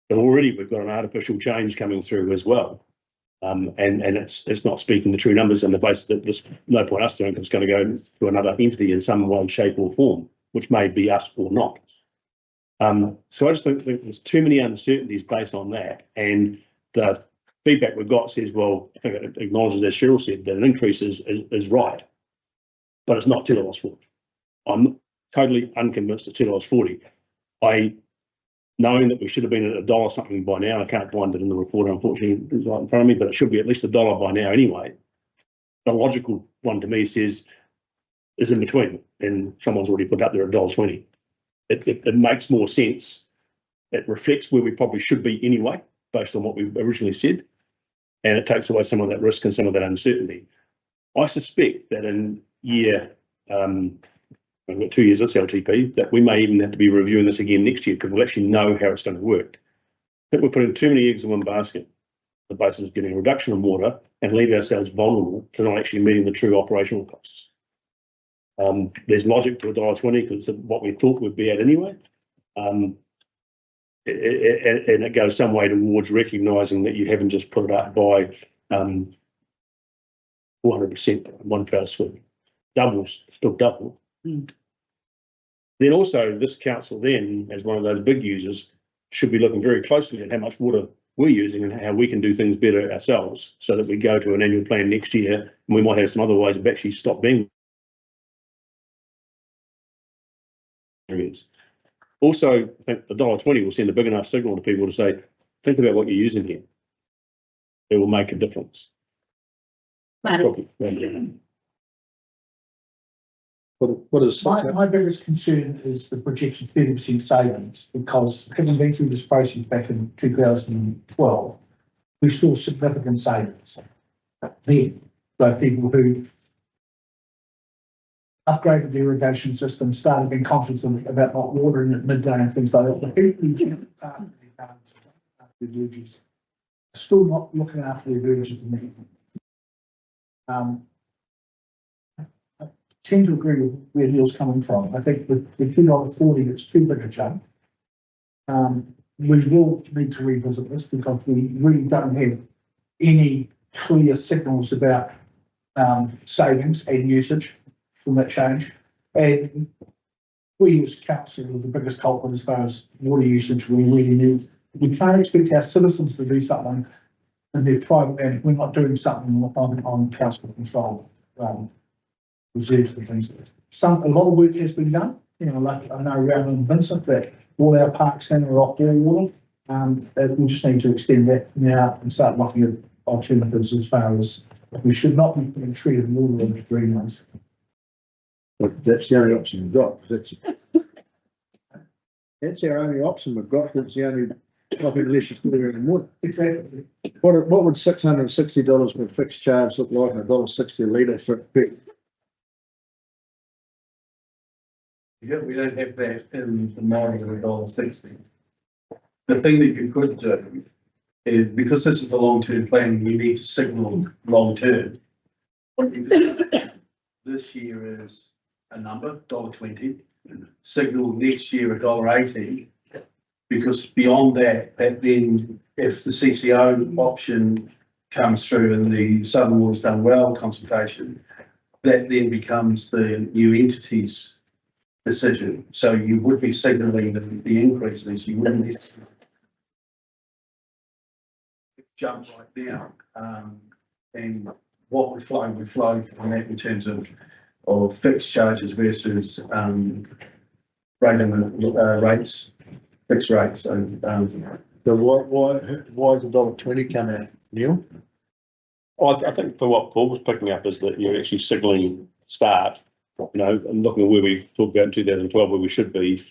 But already we've got an artificial change coming through as well. And it's not speaking the true numbers on the basis that there's no point us doing it, it's going to go to another entity in some way, shape or form, which may be us or not. So I just think there's too many uncertainties based on that. And the feedback we've got says, well, I think it acknowledges, as Cheryl said, that an increase is right, but it's not $2.40. I'm totally unconvinced at $2.40. Knowing that we should have been at $1 something by now, I can't find it in the report, unfortunately, it's right in front of me, but it should be at least $1 by now anyway. The logical one to me says is in between, and someone's already put up there $1.20. It makes more sense. It reflects where we probably should be anyway, based on what we originally said, and it takes away some of that risk and some of that uncertainty. I suspect that in year, we've got 2 years at LTP, that we may even have to be reviewing this again next year because we'll actually know how it's going to work. I think we're putting too many eggs in one basket, the basis of getting a reduction in water and leave ourselves vulnerable to not actually meeting the true operational costs. There's logic to $1.20 because of what we thought we'd be at anyway. And it goes some way towards recognising that you haven't just put it up by 400% one fell swoop. Doubles, still double. Then also this council then, as one of those big users, should be looking very closely at how much water we're using and how we can do things better ourselves so that we go to an annual plan next year and we might have some other ways of actually stop being areas. Also, I think the $1.20 will send a big enough signal to people to say, think about what you're using here. It will make a difference. What is My biggest concern is the projected 30% savings, because having been through this process back in 2012, we saw significant savings. Then, by people who upgraded the irrigation system, started being conscious about not watering at midday and things like that. The people who can't look after their gardens, after their verges, are still not looking after their verges. I tend to agree with where Neil's coming from. I think with the $2.40, it's too big a jump. We will need to revisit this because we really don't have any clear signals about savings and usage from that change. And we as council are the biggest culprit as far as water usage we really need. We can't expect our citizens to do something in their private land if we're not doing something on council control. Reserves and things. A lot of work has been done. You know, like I know around in Vincent that all our parks now are off their water. We just need to extend that now and start looking at alternatives as far as we should not be putting treated water into greenways. But that's the only option we've got. That's our only option we've got. That's the only unless it's clear in water. Exactly. What would $660 for a fixed charge look like? $1.60 a litre for a big. Yeah, we don't have that in the model of $1.60. The thing that you could do is, because this is a long-term plan, you need to signal long-term. What you could do this year is a number, $1.20, signal next year $1.80, because beyond that, then if the CCO option comes through and the Southern Water's Done Well consultation, that then becomes the new entity's decision. So you would be signalling the increases, you wouldn't necessarily jump right now. And what would flow from that in terms of of fixed charges versus, rates, fixed rates, and, So why is $1.20 come out, Neil? I think for what Paul was picking up is that you're actually signalling staff, you know, and looking at where we talked about in 2012, where we should be,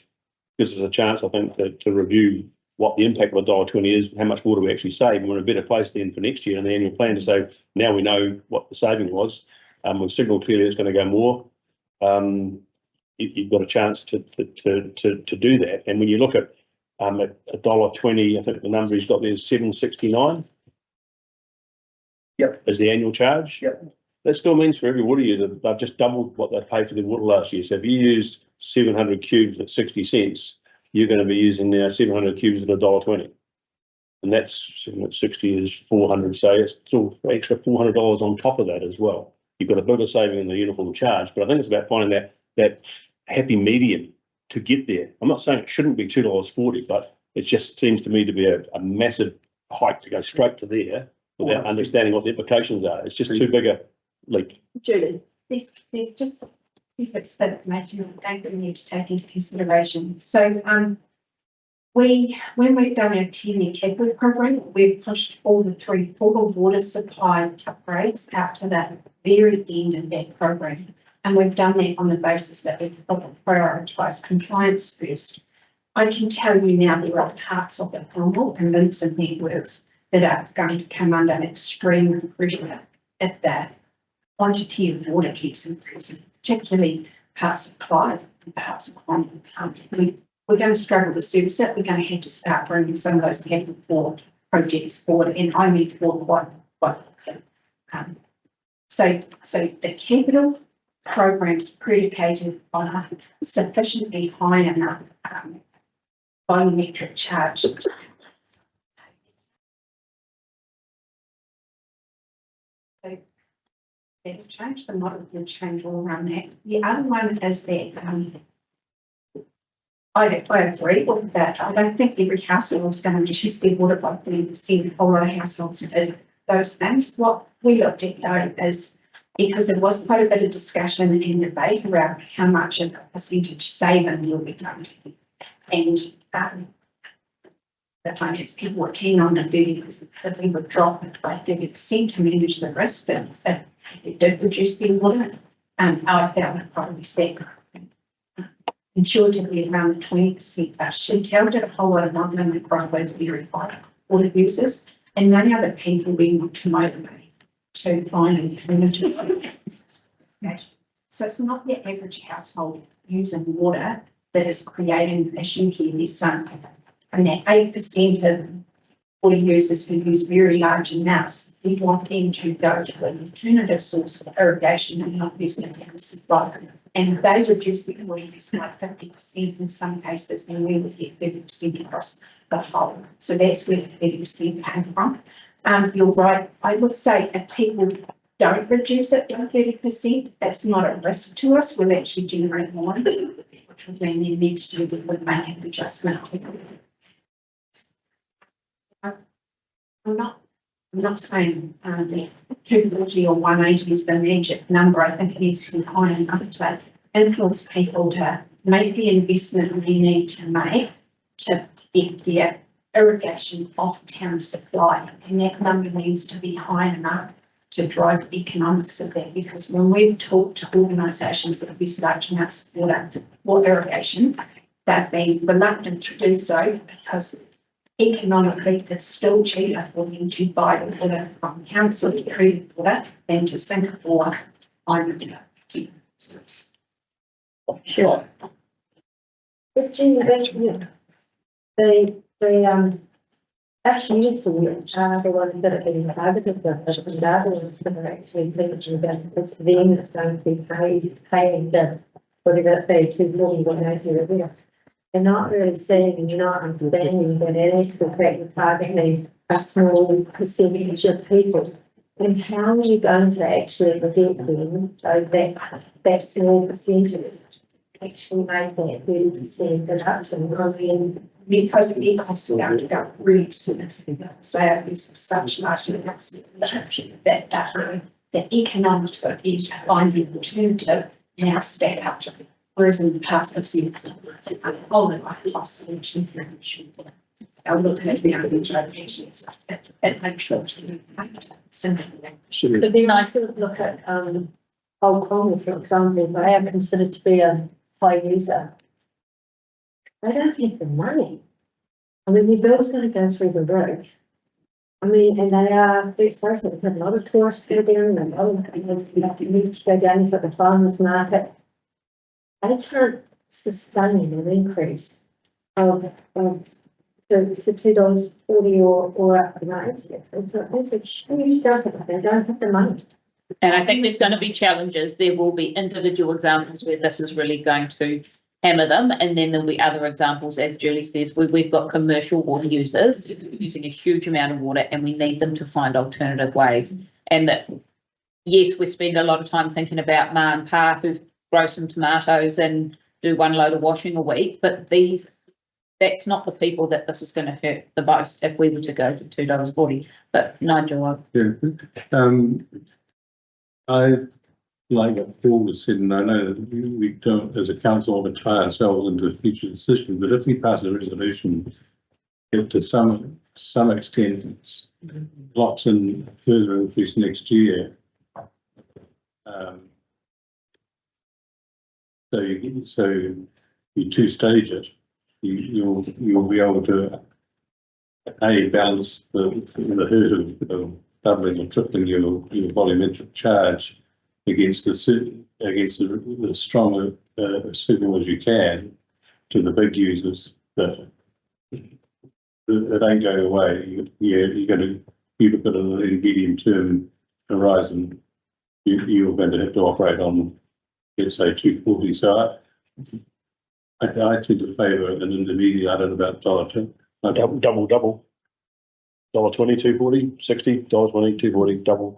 gives us a chance, I think, to review what the impact of $1.20 is, how much water we actually save, and we're in a better place then for next year in the annual plan to say, now we know what the saving was, we've signalled clearly it's going to go more. You've got a chance to do that, and when you look at $1.20, I think the number he's got there is $7.69. Yep. As the annual charge. Yep. That still means for every water user, they've just doubled what they paid for their water last year. So if you used 700 cubes at 60 cents, you're going to be using now 700 cubes at $1.20. And that's 60 is 400. So it's still extra $400 on top of that as well. You've got a bit of saving in the uniform charge, but I think it's about finding that happy medium to get there. I'm not saying it shouldn't be $2.40, but it just seems to me to be a massive hike to go straight to there without understanding what the implications are. It's just too big a leap. Julie. There's just bits of information that I think we need to take into consideration. So, when we've done our 10-year capital program, we've pushed all the 3 full water supply upgrades out to that very end of that program. And we've done that on the basis that we've prioritised compliance first. I can tell you now there are parts of the Cromwell and Vincent networks that are going to come under extreme pressure if that quantity of water keeps increasing, particularly parts of Clyde and parts of Cromwell. We're going to struggle to service it. We're going to have to start bringing some of those capital for projects forward, and I mean for quite. So the capital program's predicated on a sufficiently high enough volumetric charge. So it'll change, the model will change all around that. The other one is that I agree with that. I don't think every household is going to reduce their water by 30%. A lot of households did those things. What we looked at though is, because there was quite a bit of discussion and debate around how much of a percentage saving will be going to be. And the finance people were keen on the 30%, that we would drop it by 30% to manage the risk, but if it did reduce their water, I found it probably safe. Intuitively around the 20%, but Chantel did a whole lot of modelling across those very high water users, and many other people we want to motivate to find alternative uses. So it's not the average household using water that is creating an issue here. There's some, and that 8% of water users who use very large amounts, we want them to go to an alternative source of irrigation and not use the town supply. And they reduce the water use by 50% in some cases, then we would get 30% across the whole. So that's where the 30% came from. You're right. I would say if people don't reduce it by 30%, that's not a risk to us. We'll actually generate more, which would mean then next year we would make an adjustment. I'm not saying that 240 or 180 is the magic number. I think it needs to be high enough to influence people to make the investment we need to make to get their irrigation off town supply. And that number needs to be high enough to drive the economics of that, because when we've talked to organisations that use large amounts of water for irrigation, they've been reluctant to do so because economically it's still cheaper for them to buy the water from council treated water than to Singapore on the instance. Sure. But Jean, actually, are the ones that are being targeted, but the other ones that are actually thinking about it's them that's going to be paying the, whatever it be, 240, 180 or they're not really seeing and you're not understanding that in actual fact you're targeting a small percentage of people. And how are you going to actually get them so that small percentage actually make that 30% reduction? Because the costs are going to go really significant. So they are using such large amounts of that the economics of the finding alternative now stack up. Whereas in the past, I've seen all the like cost solutions. I'm looking at the individualizations. It makes sense to me. But then I still look at, Old Colony, for example, they are considered to be a high user. They don't have the money. I mean, your bill's gonna go through the roof. I mean, and they are, let's face it, we have a lot of tourists go down, and a lot of people need to go down for the farmers market. They can't sustain an increase of to $2.40 or up to $8. It's a huge jump. They don't have the money. And I think there's going to be challenges. There will be individual examples where this is really going to hammer them. And then there'll be other examples, as Julie says, where we've got commercial water users using a huge amount of water and we need them to find alternative ways. And that, yes, we spend a lot of time thinking about ma and pa who grow some tomatoes and do one load of washing a week, but that's not the people that this is going to hurt the most if we were to go to $2.40. But Nigel, I like what Paul was said, and I know that we don't, as a council, want to tie ourselves into a future decision, but if we pass a resolution, it to some extent locks in further increase next year. So you two-stage it. You'll be able to balance the hurt of doubling or tripling your volumetric charge against the stronger signal as you can to the big users that ain't going away. You're going to, you look at it in a medium-term horizon, you're going to have to operate on, let's say, 240. So I tend to favour an intermediate at about $1.10. Double. $1.20, 240, 60, $1.20, 240, double.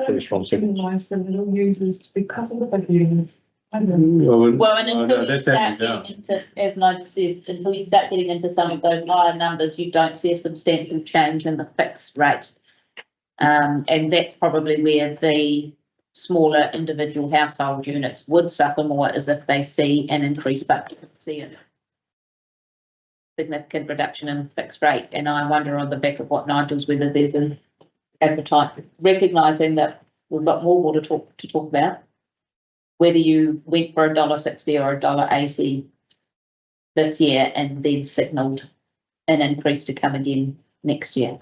Pretty strong signals. Penalise the little users because of the big users. well, and until you start getting into, as Nigel says, until you start getting into some of those higher numbers, you don't see a substantial change in the fixed rate. And that's probably where the smaller individual household units would suffer more, as if they see an increase, but you see a significant reduction in the fixed rate. And I wonder on the back of what Nigel's, whether there's an appetite, recognising that we've got more water to talk about, whether you went for $1.60 or $1.80 this year and then signalled an increase to come again next year.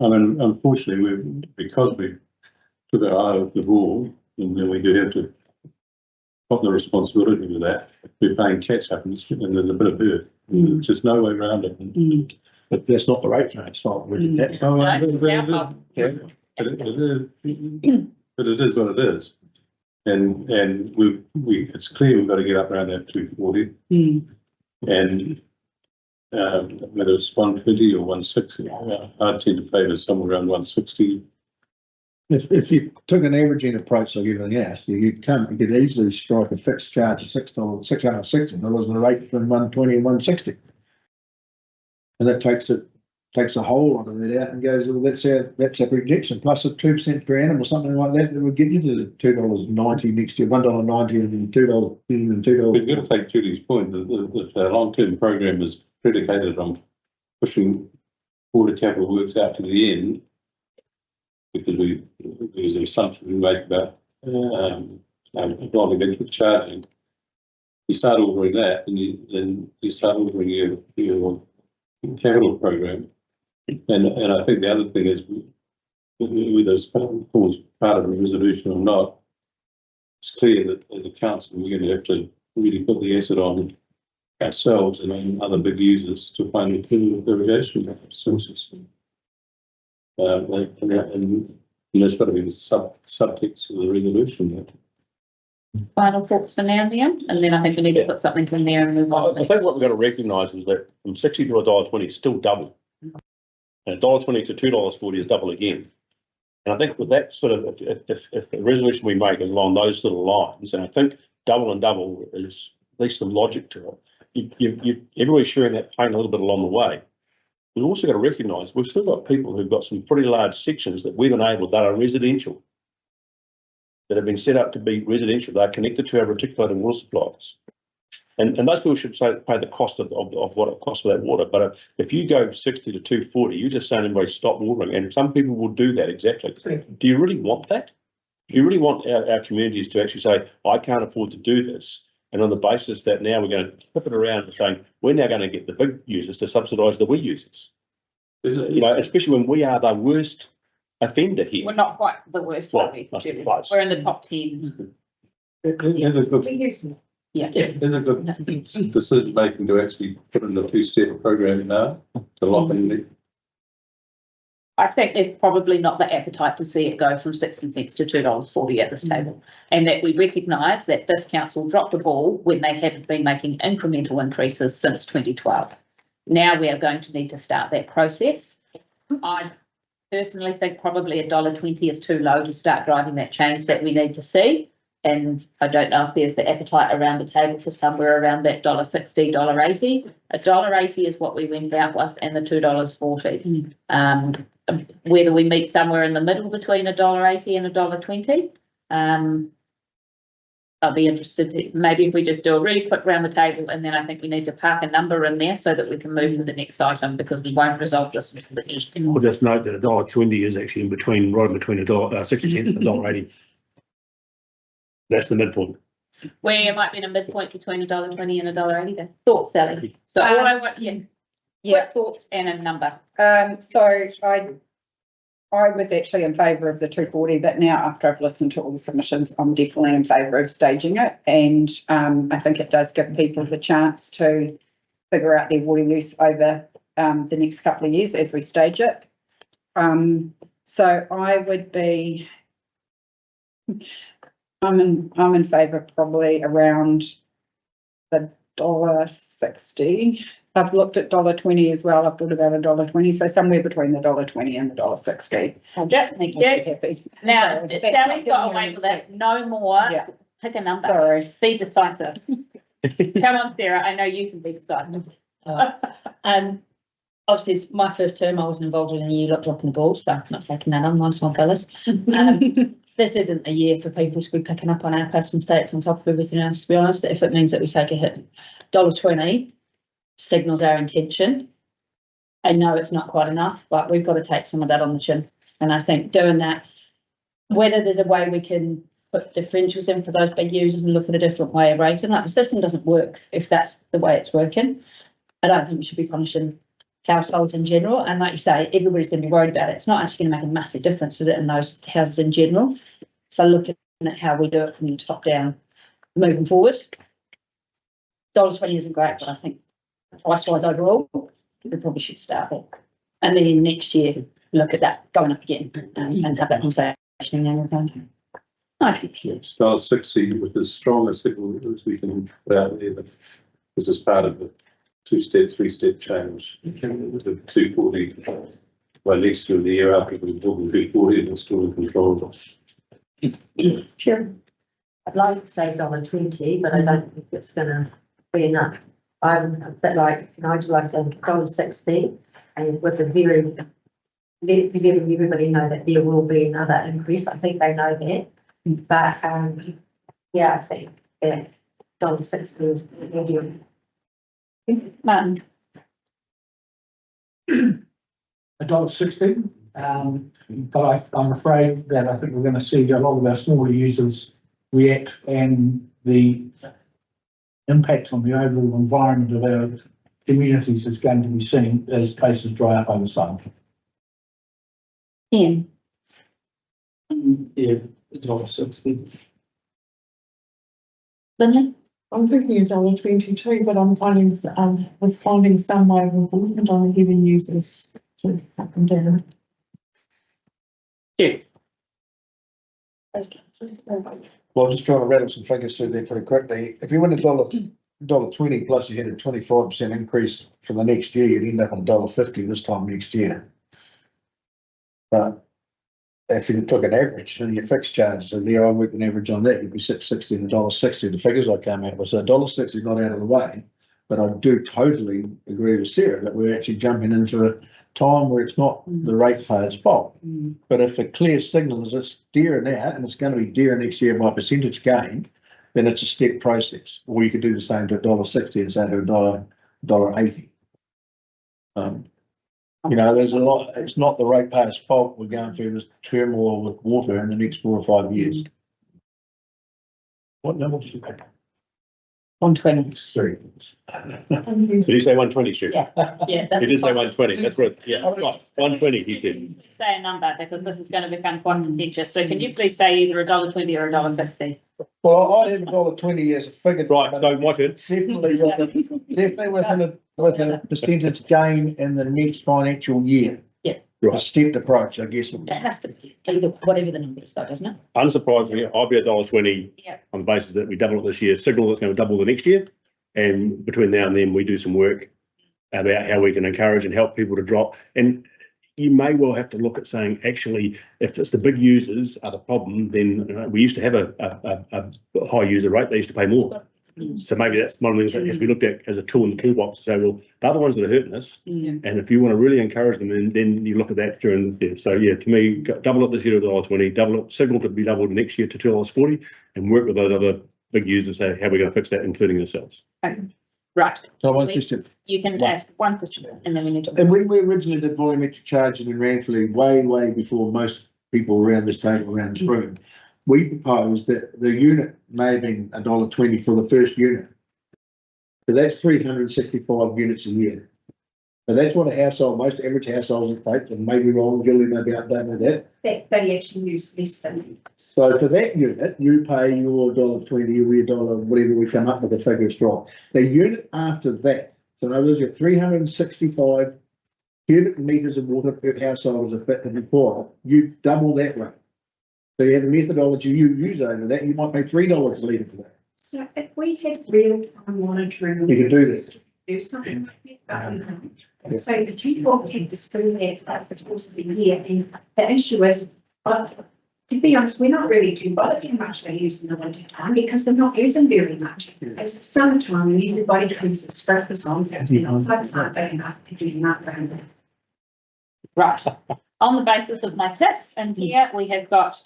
I mean, unfortunately, because we took our eye off the ball, and then we do have to put the responsibility for that. We're playing catch up, and there's a bit of hurt. There's just no way around it. But that's not the rate change. It's not really that. But it is what it is. And it's clear we've got to get up around that 240. And whether it's 120 or 160, I tend to favour somewhere around 160. If you took an averaging approach like everything else, you could easily strike a fixed charge of $660 and a rate between 120 and 160. And that takes a whole lot of it out and goes, well, that's our projection, plus a 2% per annum or something like that, that would get you to $2.90 next year, $1.90 and $2 and $2. We've got to take Julie's point that the long-term program is predicated on pushing water capital works out to the end, because there's an assumption we make about volumetric charging. You start ordering that, and then you start ordering your capital program. And I think the other thing is, whether it's part of the resolution or not, it's clear that as a council, we're going to have to really put the asset on ourselves and on other big users to find the irrigation sources. And there's got to be the subtext of the resolution. Final thoughts for now, Liam, and then I think we need to put something in there and move on. I think what we've got to recognise is that from 60 to $1.20 is still double. And $1.20 to $2.40 is double again. And I think with that sort of, if the resolution we make is along those sort of lines, and I think double and double is at least some logic to it. Everybody's sharing that pain a little bit along the way. We've also got to recognise we've still got people who've got some pretty large sections that we've enabled that are residential. that have been set up to be residential. They're connected to our reticulating water supplies. And those people should pay the cost of what it costs for that water. But if you go 60 to 240, you're just saying everybody stop watering. And some people will do that exactly. Do you really want that? Do you really want our communities to actually say, I can't afford to do this? And on the basis that now we're going to flip it around and saying, we're now going to get the big users to subsidise the wee users. You know, especially when we are the worst offender here. We're not quite the worst, Well, are we? not Julie? close. We're in the top 10. Is a good, Yeah. is a good decision making to actually put in the two-step program now to lock in the. I think there's probably not the appetite to see it go from 60 cents to $2.40 at this table. And that we recognise that this council dropped the ball when they haven't been making incremental increases since 2012. Now we are going to need to start that process. I personally think probably $1.20 is too low to start driving that change that we need to see. And I don't know if there's the appetite around the table for somewhere around that $1.60, $1.80. $1.80 is what we went out with, and the $2.40. Whether we meet somewhere in the middle between $1.80 and $1.20, I'll be interested to, maybe if we just do a really quick round the table, and then I think we need to park a number in there so that we can move to the next item, because we won't resolve this until the next. We'll just note that $1.20 is actually in between, right in between 60 cents and $1.80. That's the midpoint. Where it might be in a midpoint between $1.20 and $1.80 then. Thoughts, Sally? So all I want, quick thoughts and a number. So I was actually in favour of the 240, but now after I've listened to all the submissions, I'm definitely in favour of staging it. And I think it does give people the chance to figure out their water use over the next couple of years as we stage it. So I would be, I'm in favour probably around the $1.60. I've looked at $1.20 as well. I've thought about $1.20, so somewhere between the $1.20 and the $1.60. Just thank you. Happy. Now, So Sally's got away with it. No more. Yeah. Pick a number. Sorry. Be decisive. Come on, Sarah. I know you can be decisive. Obviously, it's my first term. I wasn't involved in any lot dropping the ball, so I'm not taking that on. Mine's my fellas. This isn't a year for people to be picking up on our past mistakes on top of everything else, to be honest. If it means that we take a hit, $1.20 signals our intention. I know it's not quite enough, but we've got to take some of that on the chin. And I think doing that, whether there's a way we can put differentials in for those big users and look at a different way of rating, like the system doesn't work if that's the way it's working. I don't think we should be punishing households in general. And like you say, everybody's going to be worried about it. It's not actually going to make a massive difference to it in those houses in general. So looking at how we do it from the top down moving forward. $1.20 isn't great, but I think price wise overall, we probably should start it. And then next year, look at that going up again and have that conversation again. I think $1.60 with as strong a signal as we can put out there. This is part of the two-step, three-step change. The 240, well, next year, the year after, we're talking 240 and we're still in control. Sure. I'd like to say $1.20, but I don't think it's gonna be enough. I'm a bit like Nigel, I think $1.60, and with the very, letting everybody know that there will be another increase. I think they know that. But yeah, I think that $1.60 is medium. Martin. $1.60, but I'm afraid that I think we're going to see a lot of our smaller users react, and the impact on the overall environment of our communities is going to be seen as places dry up over time. Ian. Yeah, $1.60. Linda? I'm thinking $1.22, but I'm finding some way of enforcement on giving users to cut them down. Yeah. Well, just trying to rattle some figures through there pretty quickly. If you win $1.20 plus you had a 25% increase for the next year, you'd end up on $1.50 this time next year. But if you took an average and your fixed charges are there, I worked an average on that, you'd be $6.60 and $1.60. The figures I came out with, so $1.60 not out of the way. But I do totally agree with Sarah that we're actually jumping into time where it's not the ratepayer's fault. But if a clear signal is it's dear now and it's going to be dear next year by percentage gain, then it's a step process. Or you could do the same to $1.60 and say to $1.80. You know, there's a lot, it's not the ratepayer's fault we're going through this turmoil with water in the next 4 or 5 years. What number did you pick? 120. Sorry. Did you say 120, Stu? Yeah. Yeah. He did say 120, that's right, yeah, right, 120, he said. Say a number because this is going to become quite contentious. So can you please say either $1.20 or $1.60? Well, I'd have $1.20 as a figure. Right, so my turn. Definitely with a percentage gain in the next financial year. Yeah. A stepped approach, I guess. It has to be either, whatever the number is though, doesn't it? Unsurprisingly, I'll be $1.20 Yeah. on the basis that we double it this year, signal that's going to double the next year. And between now and then, we do some work about how we can encourage and help people to drop. And you may well have to look at saying, actually, if it's the big users are the problem, then we used to have a high user rate, they used to pay more. So maybe that's one of the things that has to be looked at as a tool in the toolbox to say, well, they're the ones that are hurting us. And if you want to really encourage them, then you look at that during the year. So yeah, to me, double it this year to $1.20, double it, signal to be doubled next year to $2.40, and work with those other big users and say, how are we going to fix that, including yourselves? Okay. Right. So one question. You can ask one question and then we need to. And when we originally did volumetric charging in Ranfurly, way before most people around this table, around this room, we proposed that the unit may have been $1.20 for the first unit. So that's 365 units a year. So that's what a household, most average households take, and maybe wrong, Gilly may be updated with that. They actually use less than. So for that unit, you pay your $1.20 or your dollar, whatever we come up with, the figure is strong. The unit after that, so in other words, you have 365 cubic meters of water per household as a fit and require, you double that rate. So you have a methodology you use over that, you might pay $3 a litre for that. So if we had real time monitoring. You could do this. Do something like that, but we don't. So the people had this through there for the course of the year, and the issue is, to be honest, we're not really too bothered how much they use in the winter time because they're not using very much. It's the summertime and everybody thinks the sprinklers on, and the pipes aren't big enough to do nothing. Right. On the basis of my tips, and here we have got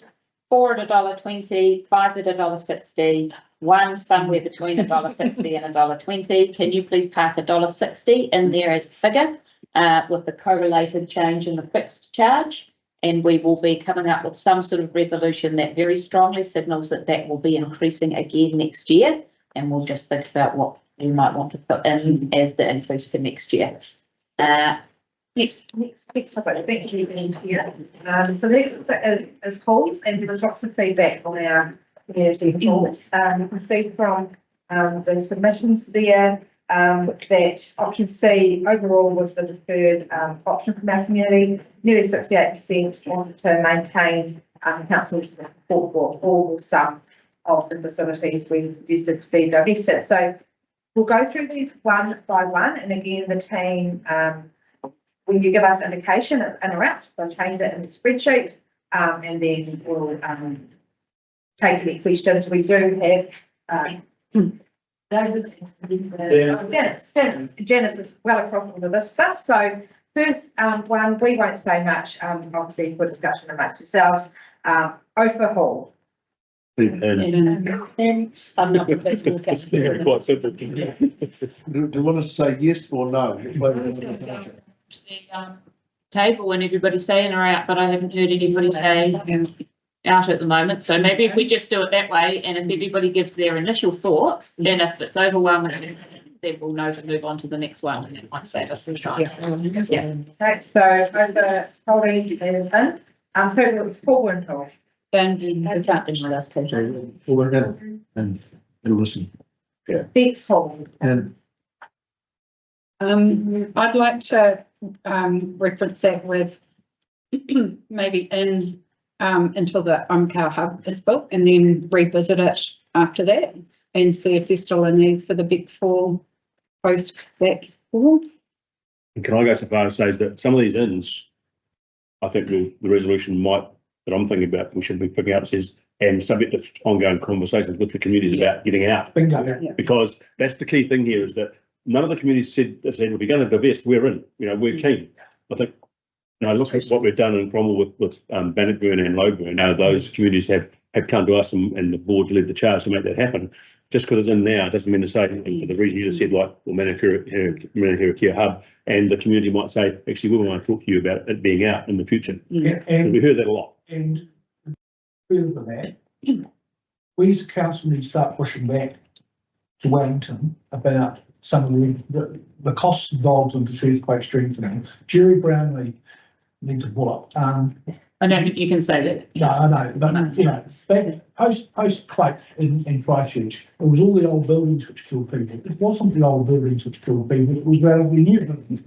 4 at $1.20, 5 at $1.60, 1 somewhere between $1.60 and $1.20. Can you please park $1.60 in there as a figure with the correlated change in the fixed charge? And we will be coming up with some sort of resolution that very strongly signals that that will be increasing again next year. And we'll just think about what we might want to put in as the increase for next year. Next topic, thank you, here. So next is halls, and there was lots of feedback on our community halls. You can see from the submissions there that option C overall was the preferred option from our community. Nearly 68% wanted to maintain council support for all or some of the facilities we used to be divested. So we'll go through these one by one, and again, the team. When you give us indication in a route, we'll change it in the spreadsheet, and then we'll take any questions. We do have Janice is well across all of this stuff. So first one, we won't say much, obviously for discussion amongst yourselves. Ophir Hall. I'm not prepared to look at it. Quite simple. Do you want us to say yes or no? The table and everybody's saying are out, but I haven't heard anybody say out at the moment. So maybe if we just do it that way, and if everybody gives their initial thoughts, and if it's overwhelming, then we'll know to move on to the next one. And then once that is the time. Yeah. Okay, so over holding is in. Forward hold. Then we can't do my last page. And listen. Bex hold. And I'd like to reference that with maybe in until the Umcar hub is built, and then revisit it after that and see if there's still a need for the Bex Hall post that hall. And can I go so far as to say that some of these inns, I think the resolution might, that I'm thinking about, we should be picking up says, and subject to ongoing conversations with the communities about getting out. Because that's the key thing here, is that none of the communities said if we're going to divest, we're in, we're keen. I think, you know, look at what we've done in Cromwell with Bannockburn and Lowburn. Now those communities have come to us and the board led the charge to make that happen. Just because it's in now doesn't mean to say, for the reason you just said, like, well, Manukura Care Hub, and the community might say, actually, we want to talk to you about it being out in the future. And we heard that a lot. And further than that, we as a council need to start pushing back to Wellington about some of the costs involved in the earthquake strengthening. Jerry Brownlee needs a bullet. I don't think you can say that. No, I know, but you know, post quake in Christchurch, it was all the old buildings which killed people. It wasn't the old buildings which killed people, it was relatively new buildings.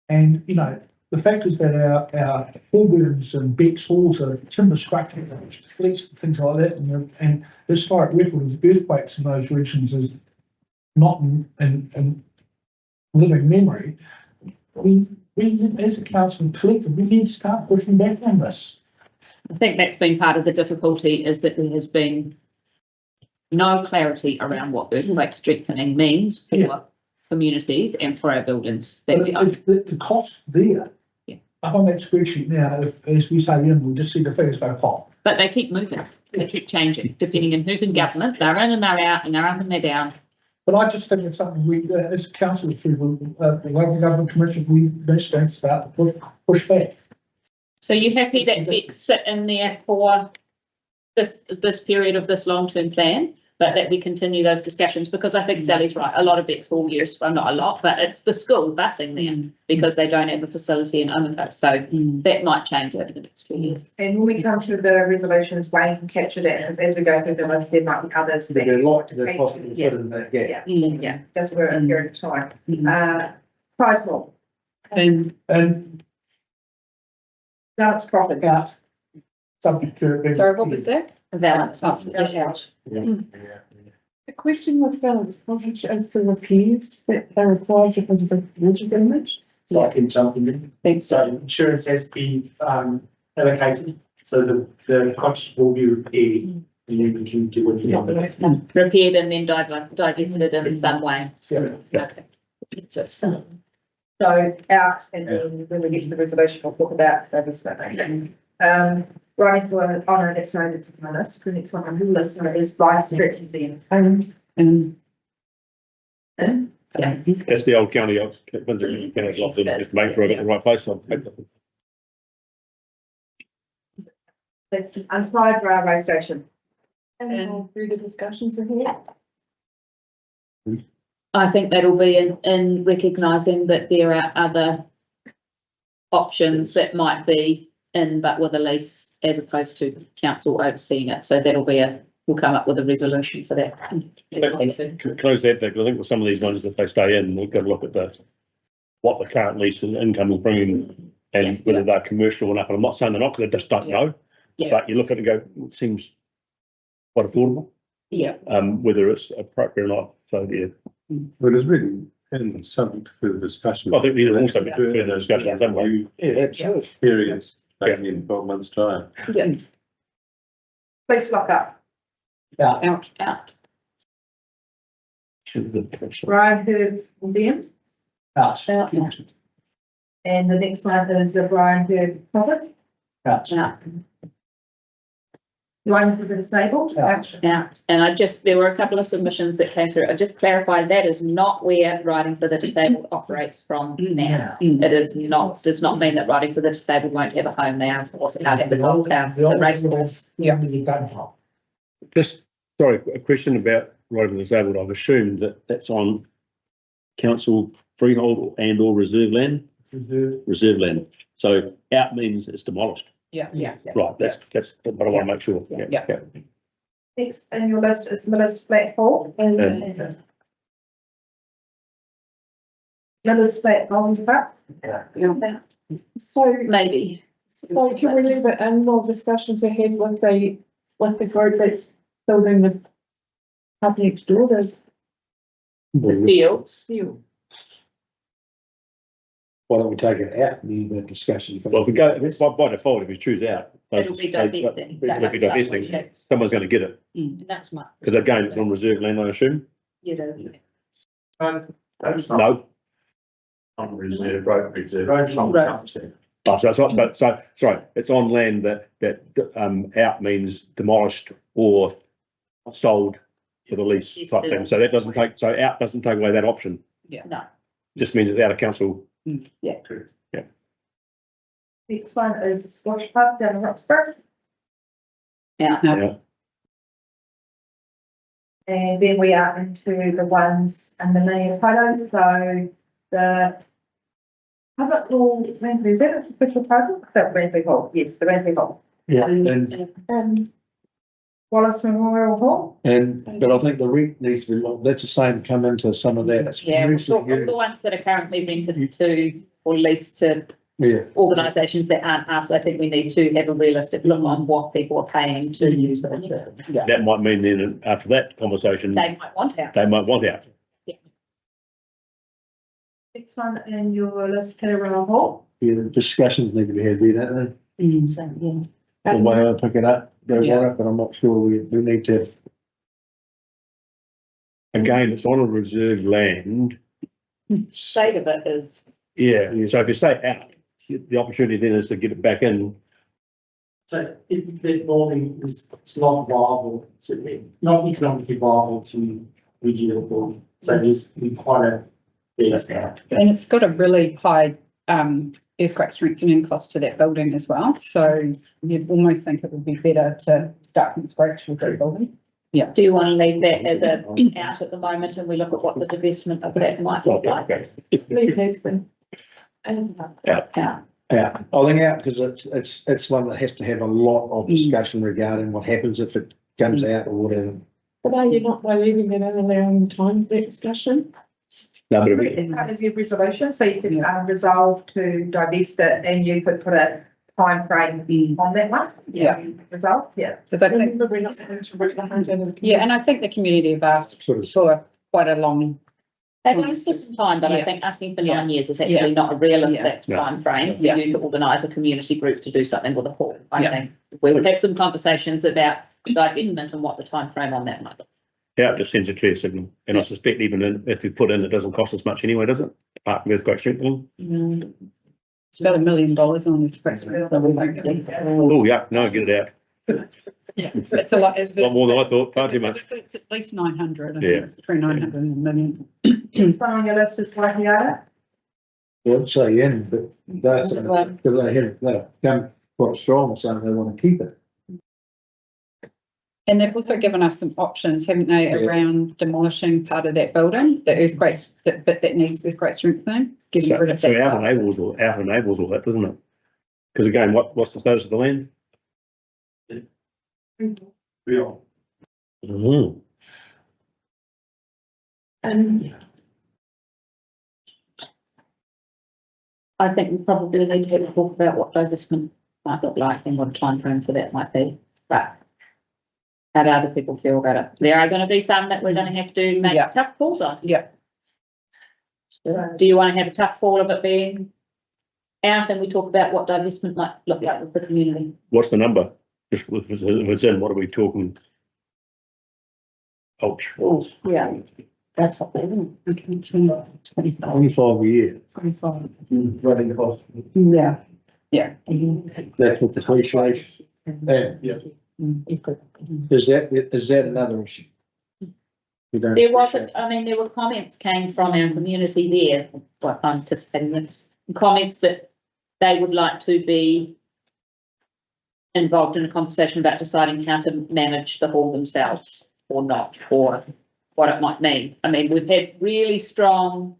And, you know, the fact is that our Hallburns and Beck's halls are timber structures, fleets, things like that, and historic record of earthquakes in those regions is not in living memory. We, as a council and collective, we need to start pushing back on this. I think that's been part of the difficulty, is that there has been no clarity around what earthquake strengthening means for communities and for our buildings that we own. The cost there, up on that spreadsheet now, if, as we say, we'll just see the figures go pop. But they keep moving, they keep changing, depending on who's in government. They're in and they're out, and they're up and they're down. But I just think it's something we, as a council, through the local government commission, we need to start to push back. So you're happy that Beck sit in there for this period of this long-term plan, but that we continue those discussions? Because I think Sally's right, a lot of Beck's hall use, well, not a lot, but it's the school busing there because they don't have a facility in Omango. So that might change over the next few years. And when we come to the resolutions, Wayne can capture that, because as we go through the list, there might be others. that- There's a lot to possibly put in that gap. Yeah, that's where a period of time. Pride law, And Alex Crawford. out, subject to. Sorry, what was that? Valence. The question with balance, how much is the repairs that are required because of the water damage? So I can jump in. Thanks. So insurance has been allocated, so the cottage will be repaired. And you can do what you want. Repaired and then divested in some way. Yeah. Okay. So it's So out, and then when we get to the resolution, we'll talk about divestment. Running for, oh no, that's no, that's on the list, because it's one on the list, so it's by Street Museum. That's the old county, just make sure I got the right place on. And Pride Railway Station. And through the discussions ahead. I think that'll be in recognising that there are other options that might be in, but with a lease, as opposed to council overseeing it. So that'll be we'll come up with a resolution for that. Close that, because I think with some of these ones, if they stay in, we've got to look at what the current lease and income will bring in, and whether they're commercial enough. And I'm not saying they're not, because I just don't know. But you look at it and go, it seems quite affordable. Whether it's appropriate or not. So But it's really in something to further discussion. I think these are also further discussion. Don't we? Absolutely. Periods, maybe in 12 months' time. Police lock up. Out. Brian Herb Museum. Out. And the next one is the Brian Herb Profit. Out. One for the disabled. Out. And there were a couple of submissions that came through. I just clarified that is not where Riding for the Disabled operates from now. It is not, does not mean that Riding for the Disabled won't have a home there. Also, out at the race course. Just, sorry, a question about Riding for the Disabled. I've assumed that that's on council freehold and or reserve land? Reserve land. So out means it's demolished. Right, that's, but I want to make sure. Next in your list is Miller's Flat Hall. Miller's Flat Bowling Park. So Maybe. So can we leave it in more discussions ahead with the group that's building the pub next door, the Fields. Why don't we take it out and leave the discussion? Well, if we go, by default, if you choose out. It'll be divesting. It'll be divesting, someone's going to get it. That's my. Because again, it's on reserve land, I assume? You know. No. On reserve, road reserve. Oh, so it's on, but so, sorry, it's on land that out means demolished or sold for the lease type thing. So that doesn't take, so out doesn't take away that option. Yeah. No. Just means it's out of council. Yeah. Yeah. Next one is the squash pub down in Roxburgh. Yeah. Yeah. And then we are into the ones and the mini photos, so the public hall, is that a special program? That Renfrew Hall, yes, the Renfrew Hall. Yeah, Wallace Memorial Hall. but I think the rent needs to be, that's the same, come into some of that. Yeah, all the ones that are currently rented to or leased to Yeah, organisations that aren't us, I think we need to have a realistic look on what people are paying to use those. Yeah. That might mean then after that conversation, They might want out. they might want out. Next one in your list, Royal Hall. yeah, discussions need to be had there, don't So, yeah. they? The way I pick it up, they Yeah. want it, but I'm not sure we need to. Again, it's on a reserved land. State of it is. Yeah, so if you say out, the opportunity then is to get it back in. So if that building is, it's not viable, so not economically viable to redo the building. So there's quite a big step. And it's got a really high earthquake strengthening cost to that building as well. So you'd almost think it would be better to start from scratch with that building. Do you want to leave that as a out at the moment and we look at what the divestment of that might look like? Leave those things. Out. Yeah, I think out, because it's one that has to have a lot of discussion regarding what happens if it comes out or whatever. But are you not by leaving it and allowing time for that discussion? No, but It's part of your resolution, so you can resolve to divest it and you could put a time frame on that one. Yeah. Resolve, yeah. Because I think, Remember, we're not going to rip the heart out of the yeah, and I think the community have asked Sort of. for quite a long, They've asked for some time, but I Yeah. think asking for Yeah. 9 years is actually not a realistic Yeah. timeframe for Yeah. you to organise a community group to do something with a hall. I Yeah. think we would have some conversations about divestment and what the timeframe on that might be. yeah, it just sends a clear signal. And I suspect even if you put in, it doesn't cost us much anyway, does it? Apart from earthquake strengthening. it's about $1 million on earthquake strengthening. Oh, yeah, no, get it out. It's a lot. It's A lot more than I thought, far too much. It's at least 900. I think Yeah. It's between 900 and $1 million. Next one on your list is Wahiata. I'd say in, but that's, because they've come quite strong, saying they want to keep it. And they've also given us some options, haven't they, Yeah. around demolishing part of that building, the earthquakes, that bit that needs earthquake strengthening, getting rid of So that. out part. enables all that, doesn't it? Because again, what's the status of the land? Real. Mhm. And I think we probably need to have a talk about what divestment might look like and what a timeframe for that might be. But how do other people feel about it? There are going to be some that we're going to have to make Yeah. tough calls on. Yeah. Do you want to have a tough call of it being out and we talk about what divestment might look like with the community? What's the number? Just if it's in, what are we talking? Ouch. Oh, yeah. That's something. Okay, so 25. 25 a year. 25. Running cost. Yeah, yeah. That's what the depreciation. Yeah. Is that another issue? We don't- There wasn't, I mean, there were comments came from our community there, well, I'm anticipating this, comments that they would like to be involved in a conversation about deciding how to manage the hall themselves or not, or what it might mean. I mean, we've had really strong